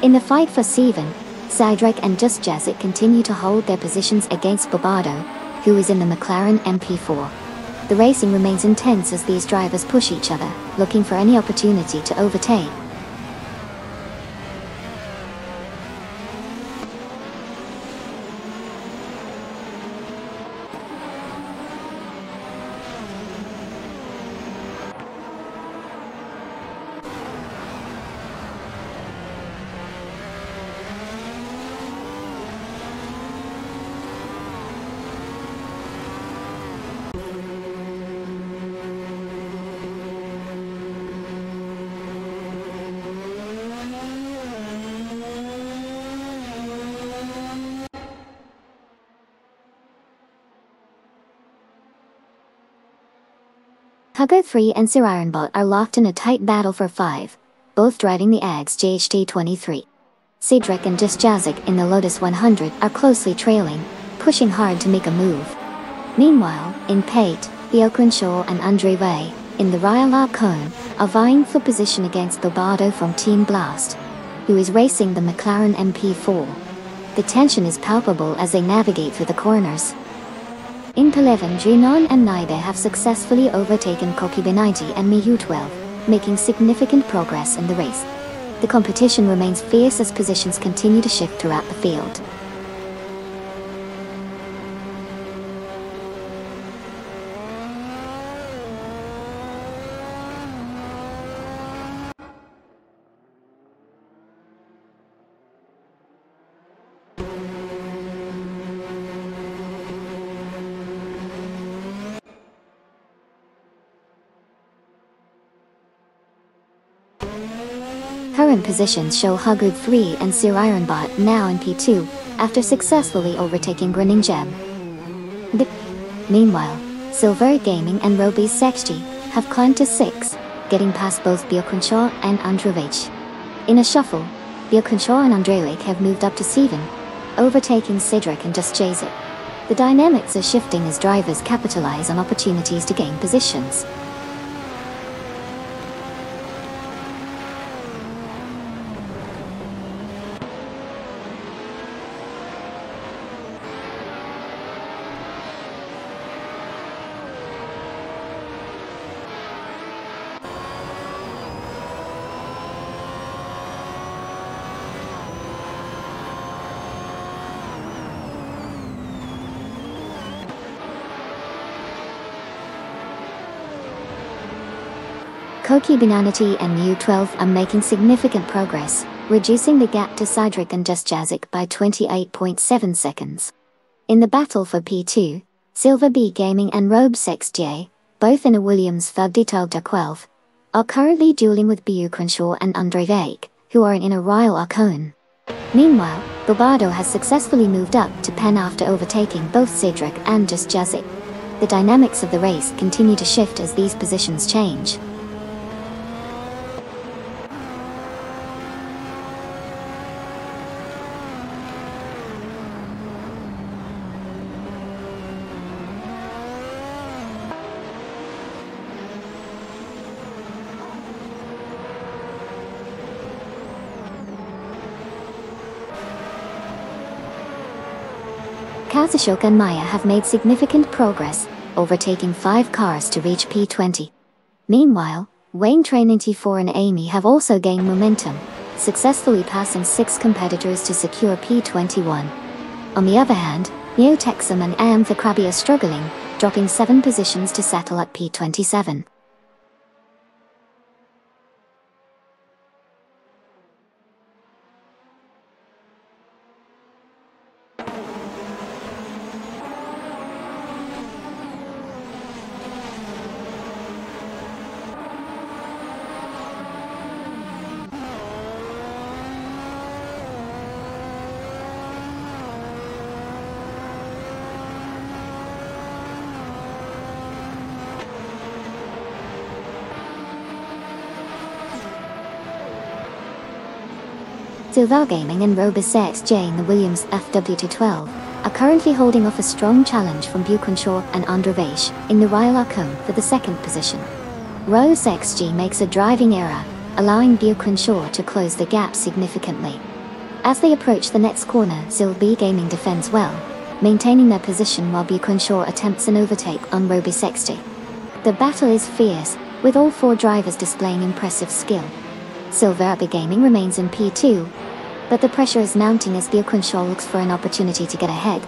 In the fight for 7, Cedric and Just Jazik continue to hold their positions against Bobado, who is in the McLaren MP4. The racing remains intense as these drivers push each other, looking for any opportunity to overtake. Hugger 3 and Sir Ironbot are locked in a tight battle for 5, both driving the AGS GHT23. Cedric and Just Jazik in the Lotus 100 are closely trailing, pushing hard to make a move. Meanwhile, in Pate, Theo Crenshaw and Andre Way, in the Royal Arcone, are vying for position against Bobado from Team Blast, who is racing the McLaren MP4. The tension is palpable as they navigate through the corners. In P11, Junon and Naibe have successfully overtaken Kokibe90 and Miu12, making significant progress in the race. The competition remains fierce as positions continue to shift throughout the field. Current positions show Hugger 3 and Sir Ironbot now in P2, after successfully overtaking Grinning Gem. Meanwhile, Silver Gaming and Robus XJ have climbed to 6, getting past both Bjorkenshaw and Androvich. In a shuffle, Bjorkenshaw and Andrejek have moved up to 7, overtaking Cedric and Just Jazik. The dynamics are shifting as drivers capitalize on opportunities to gain positions. Kokibe90 and Miu12 are making significant progress, reducing the gap to Cedric and Just Jazik by 28.7 seconds. In the battle for P2, Silver B Gaming and Robus XJ, both in a Williams F-12, are currently dueling with Bu Crenshaw and Andre Vake, who are in a Royal Arcone. Meanwhile, Bobado has successfully moved up to Pen after overtaking both Cedric and Just Jazik. The dynamics of the race continue to shift as these positions change. Kazashok and Maya have made significant progress, overtaking 5 cars to reach P20. Meanwhile, Wayne Train 94 and Amy have also gained momentum, successfully passing 6 competitors to secure P21. On the other hand, Neo Texum and Am Krabi are struggling, dropping 7 positions to settle at P27. Silver Gaming and Robus XJ in the Williams FW212 are currently holding off a strong challenge from Buchanan and Androvech in the Royal Arcone for the second position. Robus XG makes a driving error, allowing Buchanan to close the gap significantly. As they approach the next corner, Silver Gaming defends well, maintaining their position while Buchanan attempts an overtake on Robus XG. The battle is fierce, with all four drivers displaying impressive skill. Silver Gaming remains in P2, but the pressure is mounting as Buchanan looks for an opportunity to get ahead.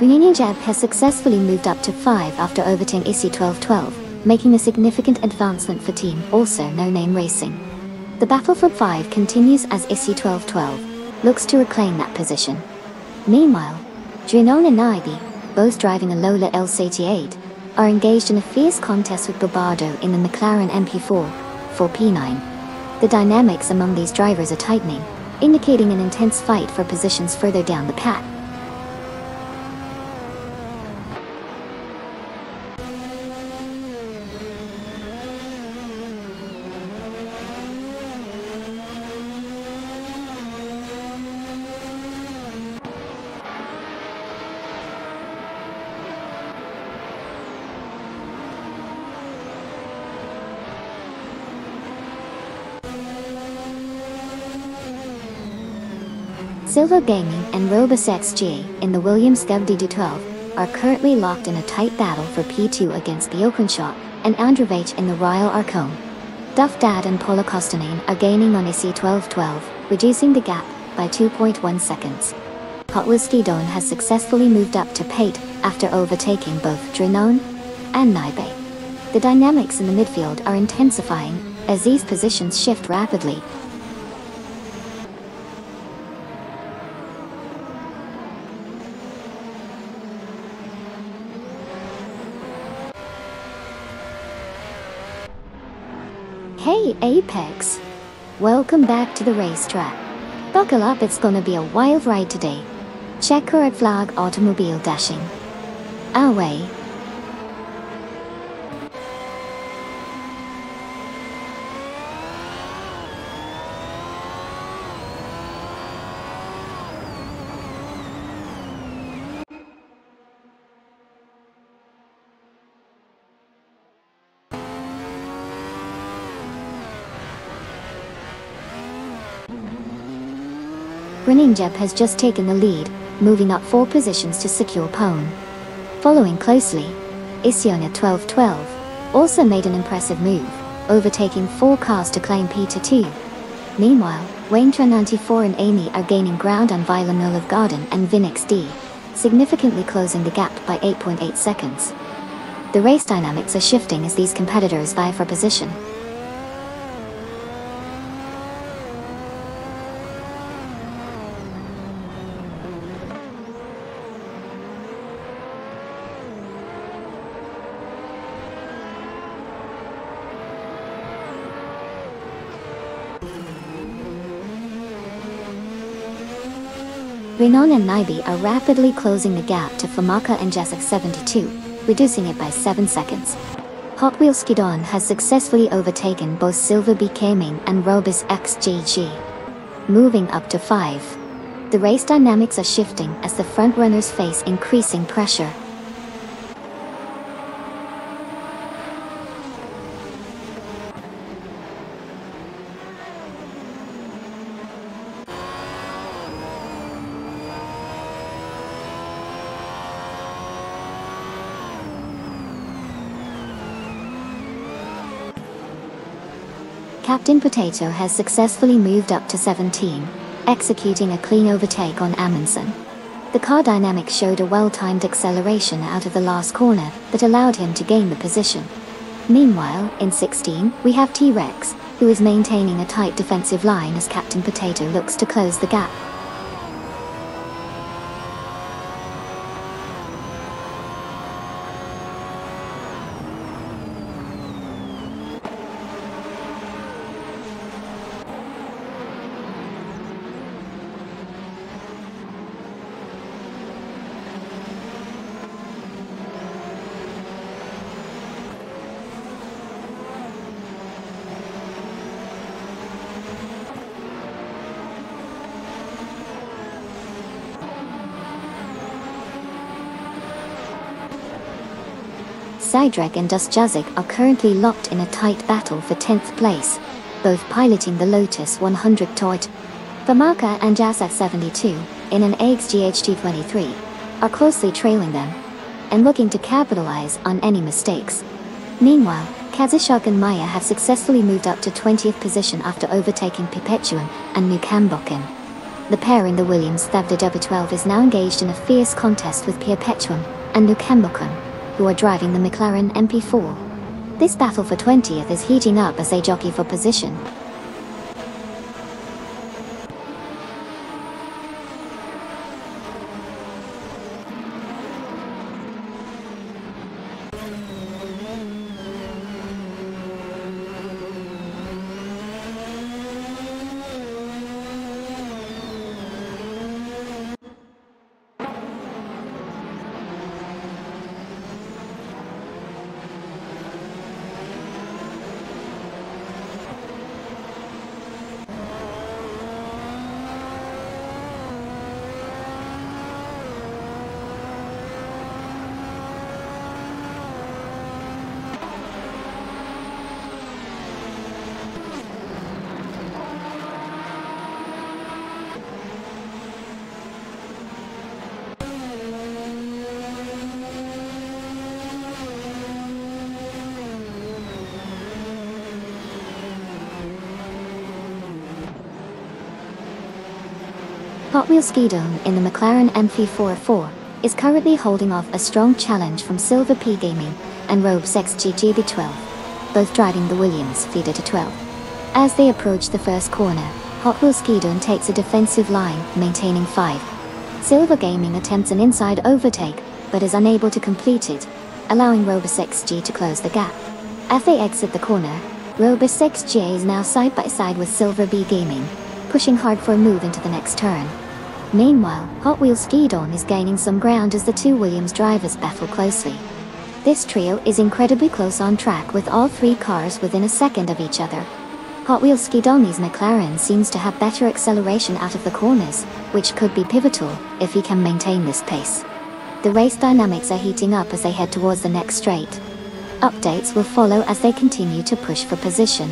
Reunion Jeb has successfully moved up to 5 after overtaking ISI 1212, making a significant advancement for Team Also No Name Racing. The battle for 5 continues as ISI 1212 looks to reclaim that position. Meanwhile, Drinon and Ibe, both driving a Lola LC88, are engaged in a fierce contest with Barbardo in the McLaren MP4 4P9. The dynamics among these drivers are tightening, indicating an intense fight for positions further down the path. Silver Gaming and Robus XG in the Williams FW212 are currently locked in a tight battle for P2 against Buchanan and Androvech in the Royal Arcone. Duff Dad and Paula Costanine are gaining on ISI 1212, reducing the gap by 2.1 seconds. Hot Whiskey Don has successfully moved up to Pate after overtaking both Drinon and Nibe. The dynamics in the midfield are intensifying as these positions shift rapidly. Hey Apex! Welcome back to the racetrack. Buckle up, it's gonna be a wild ride today. Checkered flag automobile dashing our way. Jeb has just taken the lead, moving up 4 positions to secure pole. Following closely, Isiona 1212 also made an impressive move, overtaking 4 cars to claim P2. Meanwhile, Waintra 94 and Amy are gaining ground on Villanova Garden and Vinix D, significantly closing the gap by 8.8 seconds. The race dynamics are shifting as these competitors vie for position. Renon and Nibe are rapidly closing the gap to Famaka and Jessic 72, reducing it by 7 seconds. Hot Wheels Skidon has successfully overtaken both Silver Gaming and Robus XGG, moving up to 5. The race dynamics are shifting as the frontrunners face increasing pressure. Captain Potato has successfully moved up to 17, executing a clean overtake on Amundsen. The car dynamics showed a well-timed acceleration out of the last corner that allowed him to gain the position. Meanwhile, in 16, we have T-Rex, who is maintaining a tight defensive line as Captain Potato looks to close the gap. Cydrek and Dustjazik are currently locked in a tight battle for 10th place, both piloting the Lotus 100 Toit. Famaka and Jasak 72, in an AXGHT23, are closely trailing them, and looking to capitalize on any mistakes. Meanwhile, Kazishok and Maya have successfully moved up to 20th position after overtaking Perpetuum and Nukambokin. The pair in the Williams W12 is now engaged in a fierce contest with Perpetuum and Nukambokin, who are driving the McLaren MP4. This battle for 20th is heating up as they jockey for position. Hot Wheels Skidone in the McLaren MP44 is currently holding off a strong challenge from Silver P Gaming and Robes XGGB12, both driving the Williams feeder to 12. As they approach the first corner, Hot Wheels Skidone takes a defensive line, maintaining 5. Silver Gaming attempts an inside overtake, but is unable to complete it, allowing Robus XG to close the gap. As they exit the corner, Robus XG is now side by side with Silver B Gaming, pushing hard for a move into the next turn. Meanwhile, Hot Wheels Skidone is gaining some ground as the two Williams drivers battle closely. This trio is incredibly close on track with all three cars within a second of each other. Hot Wheels Skidone's McLaren seems to have better acceleration out of the corners, which could be pivotal if he can maintain this pace. The race dynamics are heating up as they head towards the next straight. Updates will follow as they continue to push for position.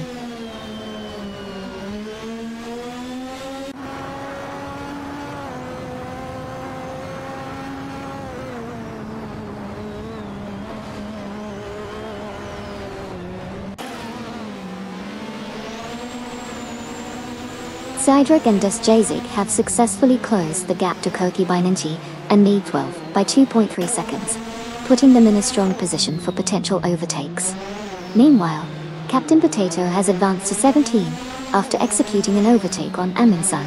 Cydrek and Dustjazik have successfully closed the gap to Koki Binanchi and Me12 by 2.3 seconds, putting them in a strong position for potential overtakes. Meanwhile, Captain Potato has advanced to 17 after executing an overtake on Amundsen.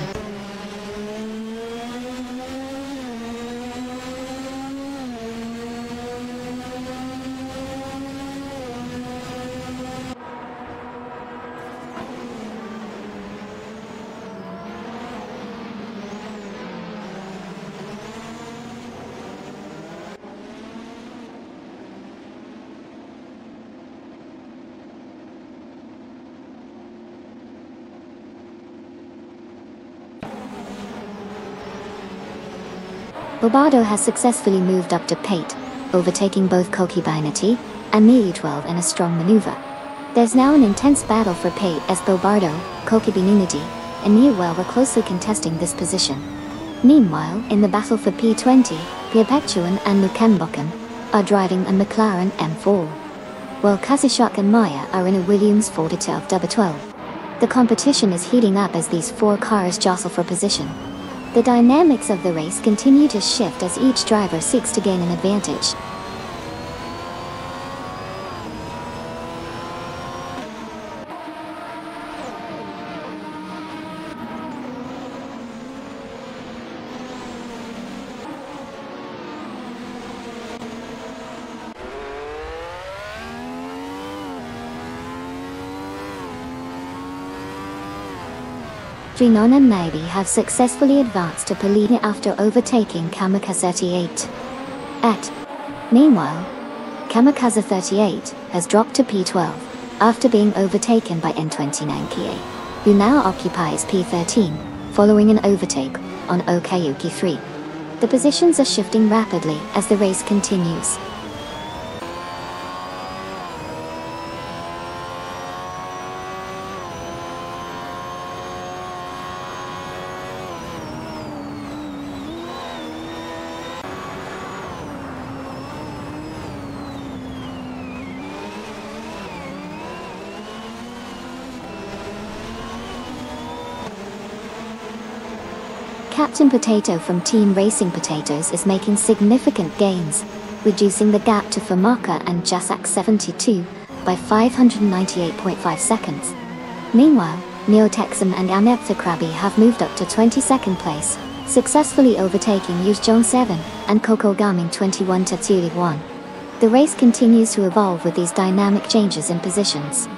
Bobado has successfully moved up to Pate, overtaking both Koki Binanchi and Me12 in a strong maneuver. There's now an intense battle for Pate as Bobardo, Koki Binanchi, and Newell were closely contesting this position. Meanwhile, in the battle for P20, Perpetuan and Nukambokin are driving a McLaren M4, while Kazishok and Maya are in a Williams 412 W12. The competition is heating up as these four cars jostle for position. The dynamics of the race continue to shift as each driver seeks to gain an advantage. Drinon and Naibi have successfully advanced to P11 after overtaking Kamikaze 38. Meanwhile, Kamikaze 38 has dropped to P12 after being overtaken by N29 Kia, who now occupies P13, following an overtake on Okayuki 3. The positions are shifting rapidly as the race continues. Captain Potato from Team Racing Potatoes is making significant gains, reducing the gap to Famaka and Jasak 72 by 598.5 seconds. Meanwhile, Neotexum and Ameptha Krabi have moved up to 22nd place, successfully overtaking Yuzjong 7 and Kokogaming 21 to 31. The race continues to evolve with these dynamic changes in positions.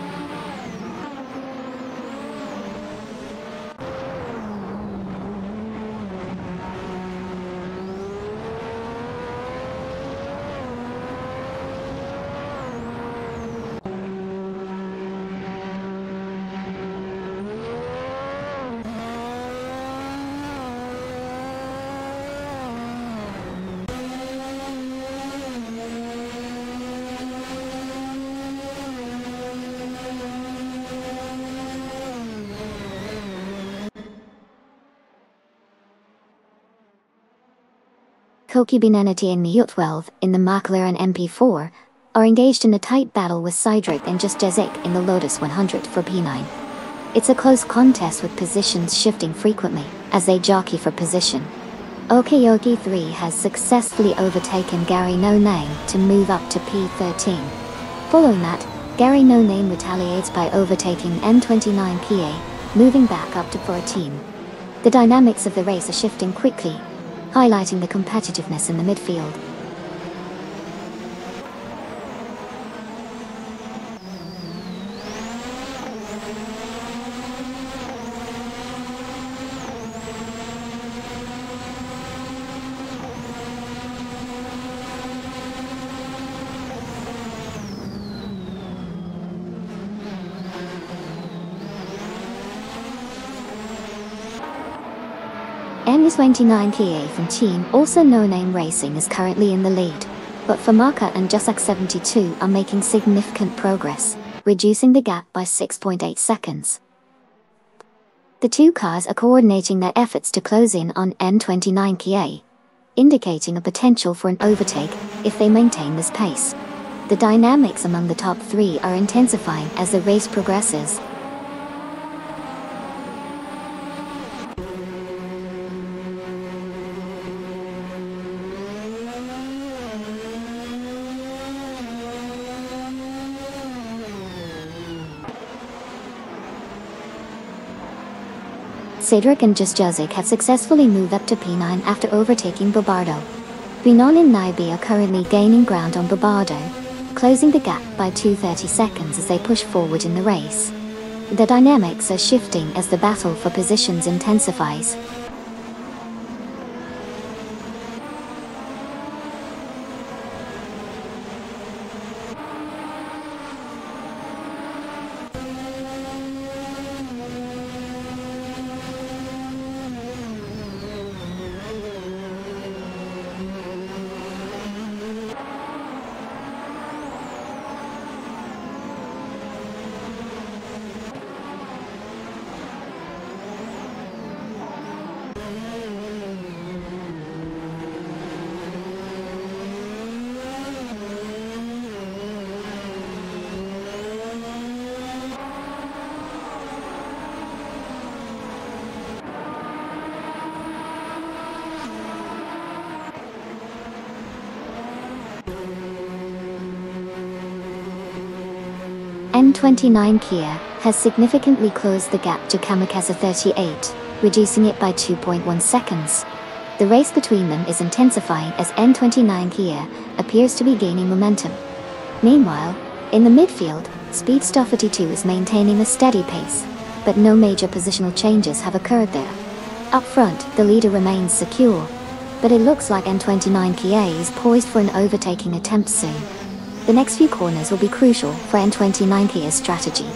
Kokibinenity and Nyut12 in the Makler and MP4 are engaged in a tight battle with Cydric and Just Jezik in the Lotus 100 for P9. It's a close contest with positions shifting frequently as they jockey for position. Okayoki 3 has successfully overtaken Gary No Name to move up to P13. Following that, Gary No Name retaliates by overtaking N29 PA, moving back up to 14. The dynamics of the race are shifting quickly, highlighting the competitiveness in the midfield. N29 Kia from Team Also No Name Racing is currently in the lead, but Famaka and Jasak 72 are making significant progress, reducing the gap by 6.8 seconds. The two cars are coordinating their efforts to close in on N29 Kia, indicating a potential for an overtake if they maintain this pace. The dynamics among the top three are intensifying as the race progresses. Cedric and Just Jezik have successfully moved up to P9 after overtaking Bobardo. Binon and Naibi are currently gaining ground on Bobardo, closing the gap by 230 seconds as they push forward in the race. The dynamics are shifting as the battle for positions intensifies. N29 Kia has significantly closed the gap to Kamikaze 38, reducing it by 2.1 seconds. The race between them is intensifying as N29 Kia appears to be gaining momentum. Meanwhile, in the midfield, Speedster 42 is maintaining a steady pace, but no major positional changes have occurred there. Up front, the leader remains secure, but it looks like N29Kia is poised for an overtaking attempt soon. The next few corners will be crucial for N29Kia's strategy.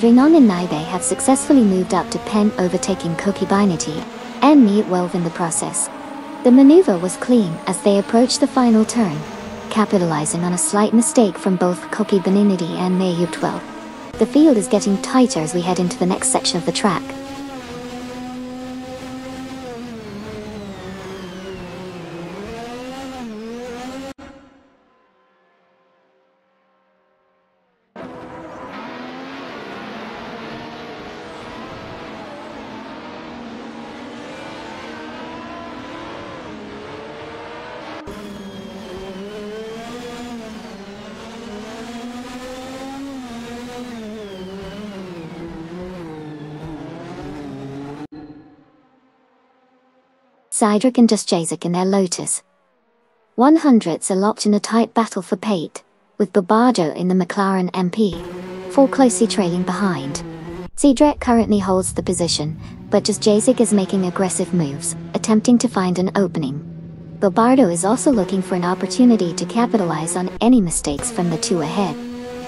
Renault and Naibe have successfully moved up to pen, overtaking Koki Binety and Miut in the process. The maneuver was clean as they approached the final turn, capitalizing on a slight mistake from both Koki Binety and Miut. The field is getting tighter as we head into the next section of the track. Cedric and Jasak in their Lotus 100s are locked in a tight battle for Pate, with Barbardo in the McLaren MP4 closely trailing behind. Cedric currently holds the position, but Jasak is making aggressive moves, attempting to find an opening. Barbardo is also looking for an opportunity to capitalize on any mistakes from the two ahead.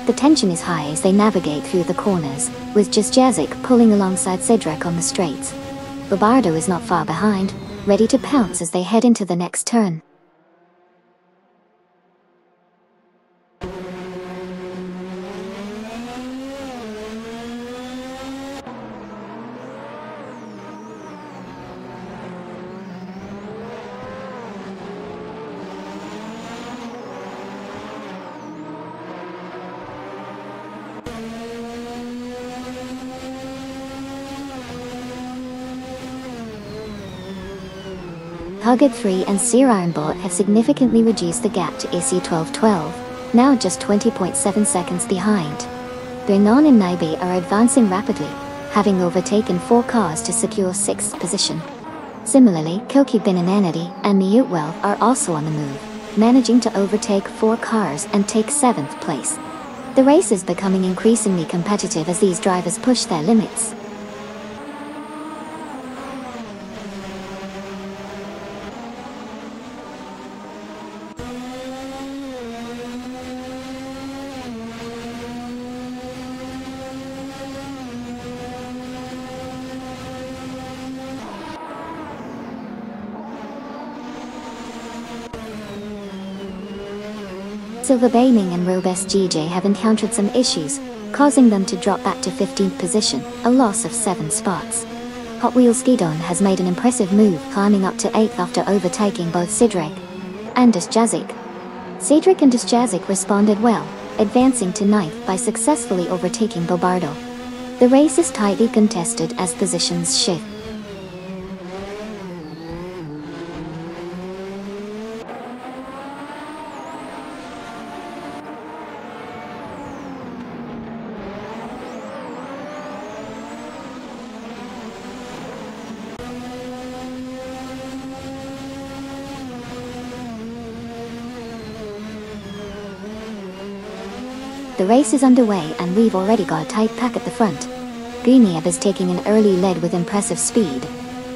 The tension is high as they navigate through the corners, with Jasak pulling alongside Cedric on the straights. Barbardo is not far behind, ready to pounce as they head into the next turn. Hugged 3 and Sirironbot have significantly reduced the gap to IC 1212, now just 20.7 seconds behind. Bernon and Naibe are advancing rapidly, having overtaken 4 cars to secure 6th position. Similarly, Koki Binanity and Miut are also on the move, managing to overtake 4 cars and take 7th place. The race is becoming increasingly competitive as these drivers push their limits. Silver Baining and Robest GJ have encountered some issues, causing them to drop back to 15th position, a loss of 7 spots. Hot Wheels Skidon has made an impressive move, climbing up to 8th after overtaking both Cedric and Jasak. Cedric and Jasak responded well, advancing to 9th by successfully overtaking Barbardo. The race is tightly contested as positions shift. The race is underway and we've already got a tight pack at the front. Guniev is taking an early lead with impressive speed.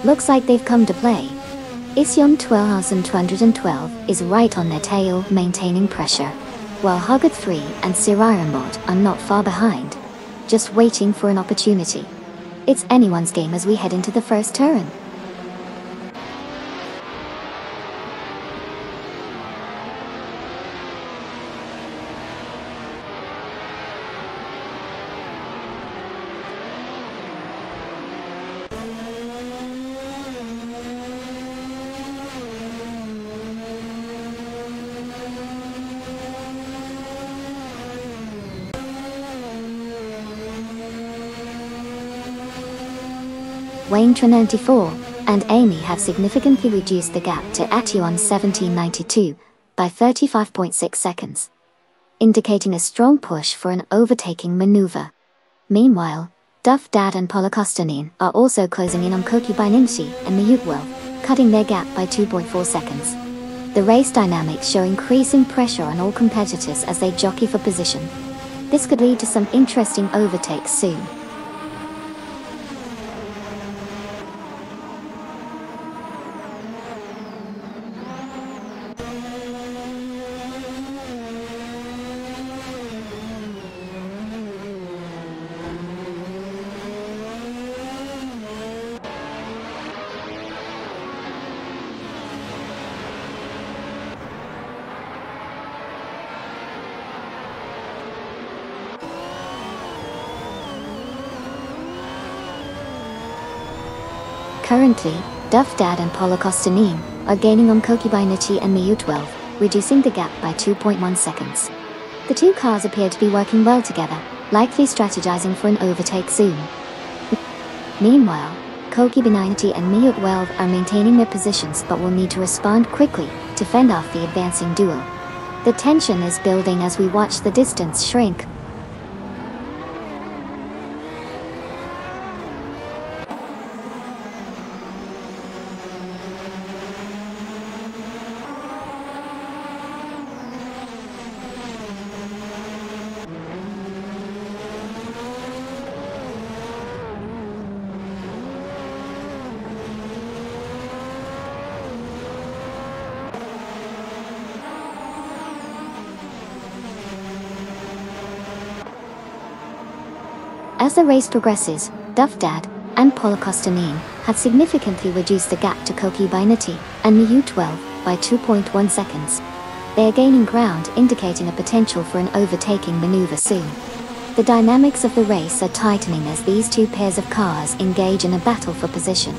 Looks like they've come to play. Isyon 12,212 is right on their tail, maintaining pressure, while Hugged 3 and Sirironbot are not far behind, just waiting for an opportunity. It's anyone's game as we head into the first turn. Wayne 94 and Amy have significantly reduced the gap to Ation 1792 by 35.6 seconds. indicating a strong push for an overtaking maneuver. Meanwhile, Duff Dad and Polokostanin are also closing in on Kokubainenshi and Miutwell, cutting their gap by 2.4 seconds. The race dynamics show increasing pressure on all competitors as they jockey for position. This could lead to some interesting overtakes soon. Currently, Duff Dad and Polokostanin are gaining on Kokubainichi and Miutwell, reducing the gap by 2.1 seconds. The two cars appear to be working well together, likely strategizing for an overtake soon. Meanwhile, Kokubainichi and Miutwell are maintaining their positions but will need to respond quickly to fend off the advancing duo. The tension is building as we watch the distance shrink. As the race progresses, Duff Dad and Polokostanin had significantly reduced the gap to Kokubainichi and Miutwell by 2.1 seconds. They are gaining ground, indicating a potential for an overtaking maneuver soon. The dynamics of the race are tightening as these two pairs of cars engage in a battle for position.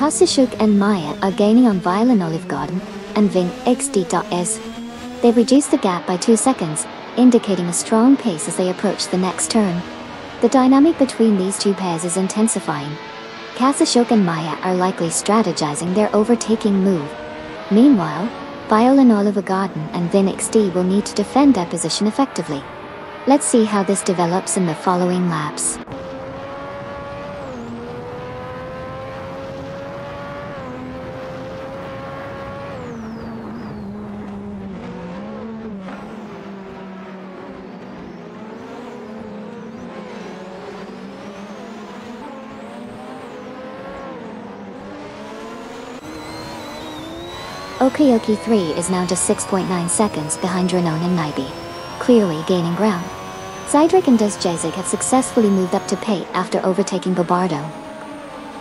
Kasashuk and Maya are gaining on Violet Olive Garden and Ving XD.S. They've reduced the gap by 2 seconds, indicating a strong pace as they approach the next turn. The dynamic between these two pairs is intensifying. Kasashuk and Maya are likely strategizing their overtaking move. Meanwhile, Violet Olive Garden and Vin XD will need to defend their position effectively. Let's see how this develops in the following laps. Okayoki 3 is now just 6.9 seconds behind Renon and Naibi, clearly gaining ground. Zydrik and Desjezig have successfully moved up to P8 after overtaking Bobardo.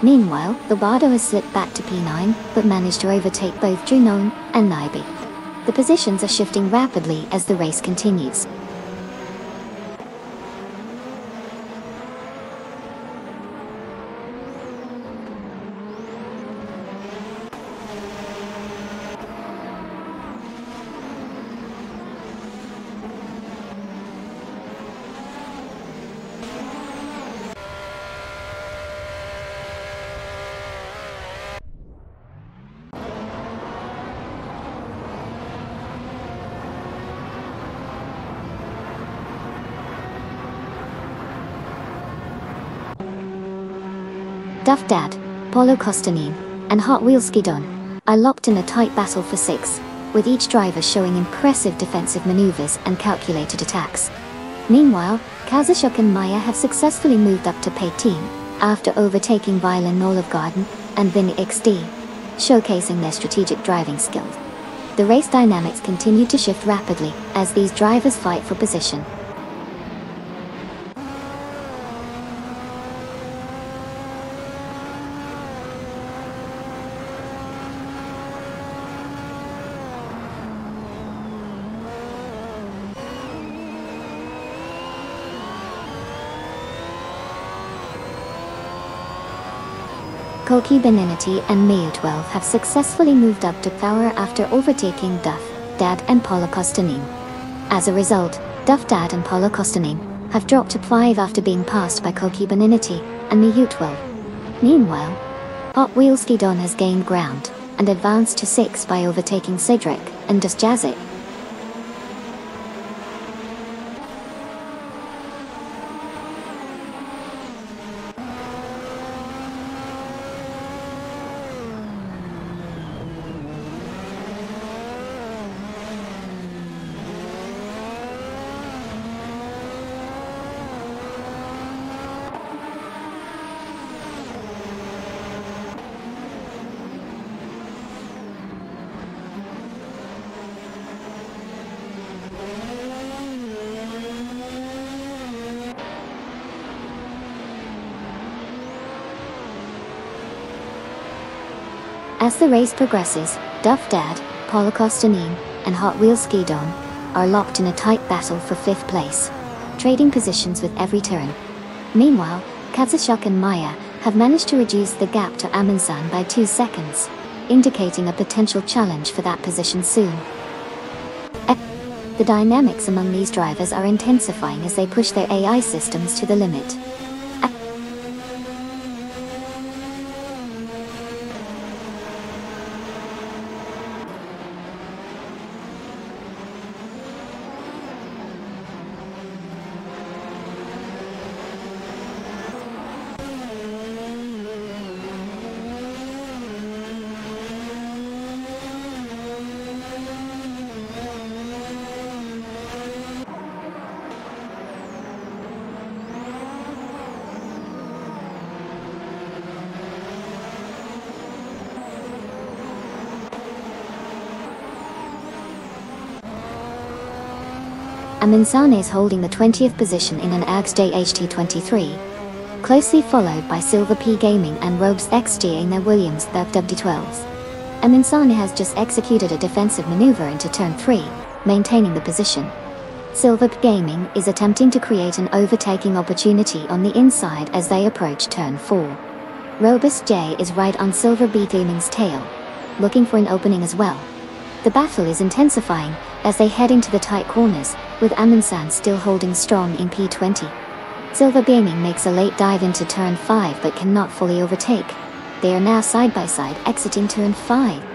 Meanwhile, Bobardo has slipped back to P9, but managed to overtake both Junon and Naibi. The positions are shifting rapidly as the race continues. Duff Dad, Polokostanin, and Hot Wheels Skidon are locked in a tight battle for 6, with each driver showing impressive defensive maneuvers and calculated attacks. Meanwhile, Kasashuk and Maya have successfully moved up to P18 after overtaking Violet Olive Garden and Vin XD, showcasing their strategic driving skills. The race dynamics continue to shift rapidly as these drivers fight for position. Koki Beninity and Mayu12 have successfully moved up to power after overtaking Duff, Dad and Polokostanin. As a result, Duff, Dad and Polokostanin have dropped to 5 after being passed by Koki Beninity and Mayu12. Meanwhile, Hot Wheels Skidon has gained ground and advanced to 6 by overtaking Cedric and Dusjazic. As the race progresses, Duff Dad, Polokostanin, and Hot Wheels Skidon are locked in a tight battle for 5th place, trading positions with every turn. Meanwhile, Kazushuk and Maya have managed to reduce the gap to Amundsen by 2 seconds, indicating a potential challenge for that position soon. The dynamics among these drivers are intensifying as they push their AI systems to the limit. Amundsen is holding the 20th position in an AGS HT23, closely followed by Silver P Gaming and Robes XG in their Williams WD12s. Amundsen has just executed a defensive maneuver into turn 3, maintaining the position. Silver P Gaming is attempting to create an overtaking opportunity on the inside as they approach turn 4. Robust J is right on Silver B Gaming's tail, looking for an opening as well. The battle is intensifying as they head into the tight corners, with Amundsen still holding strong in P20. Silver Gaming makes a late dive into turn 5 but cannot fully overtake. They are now side by side exiting turn 5.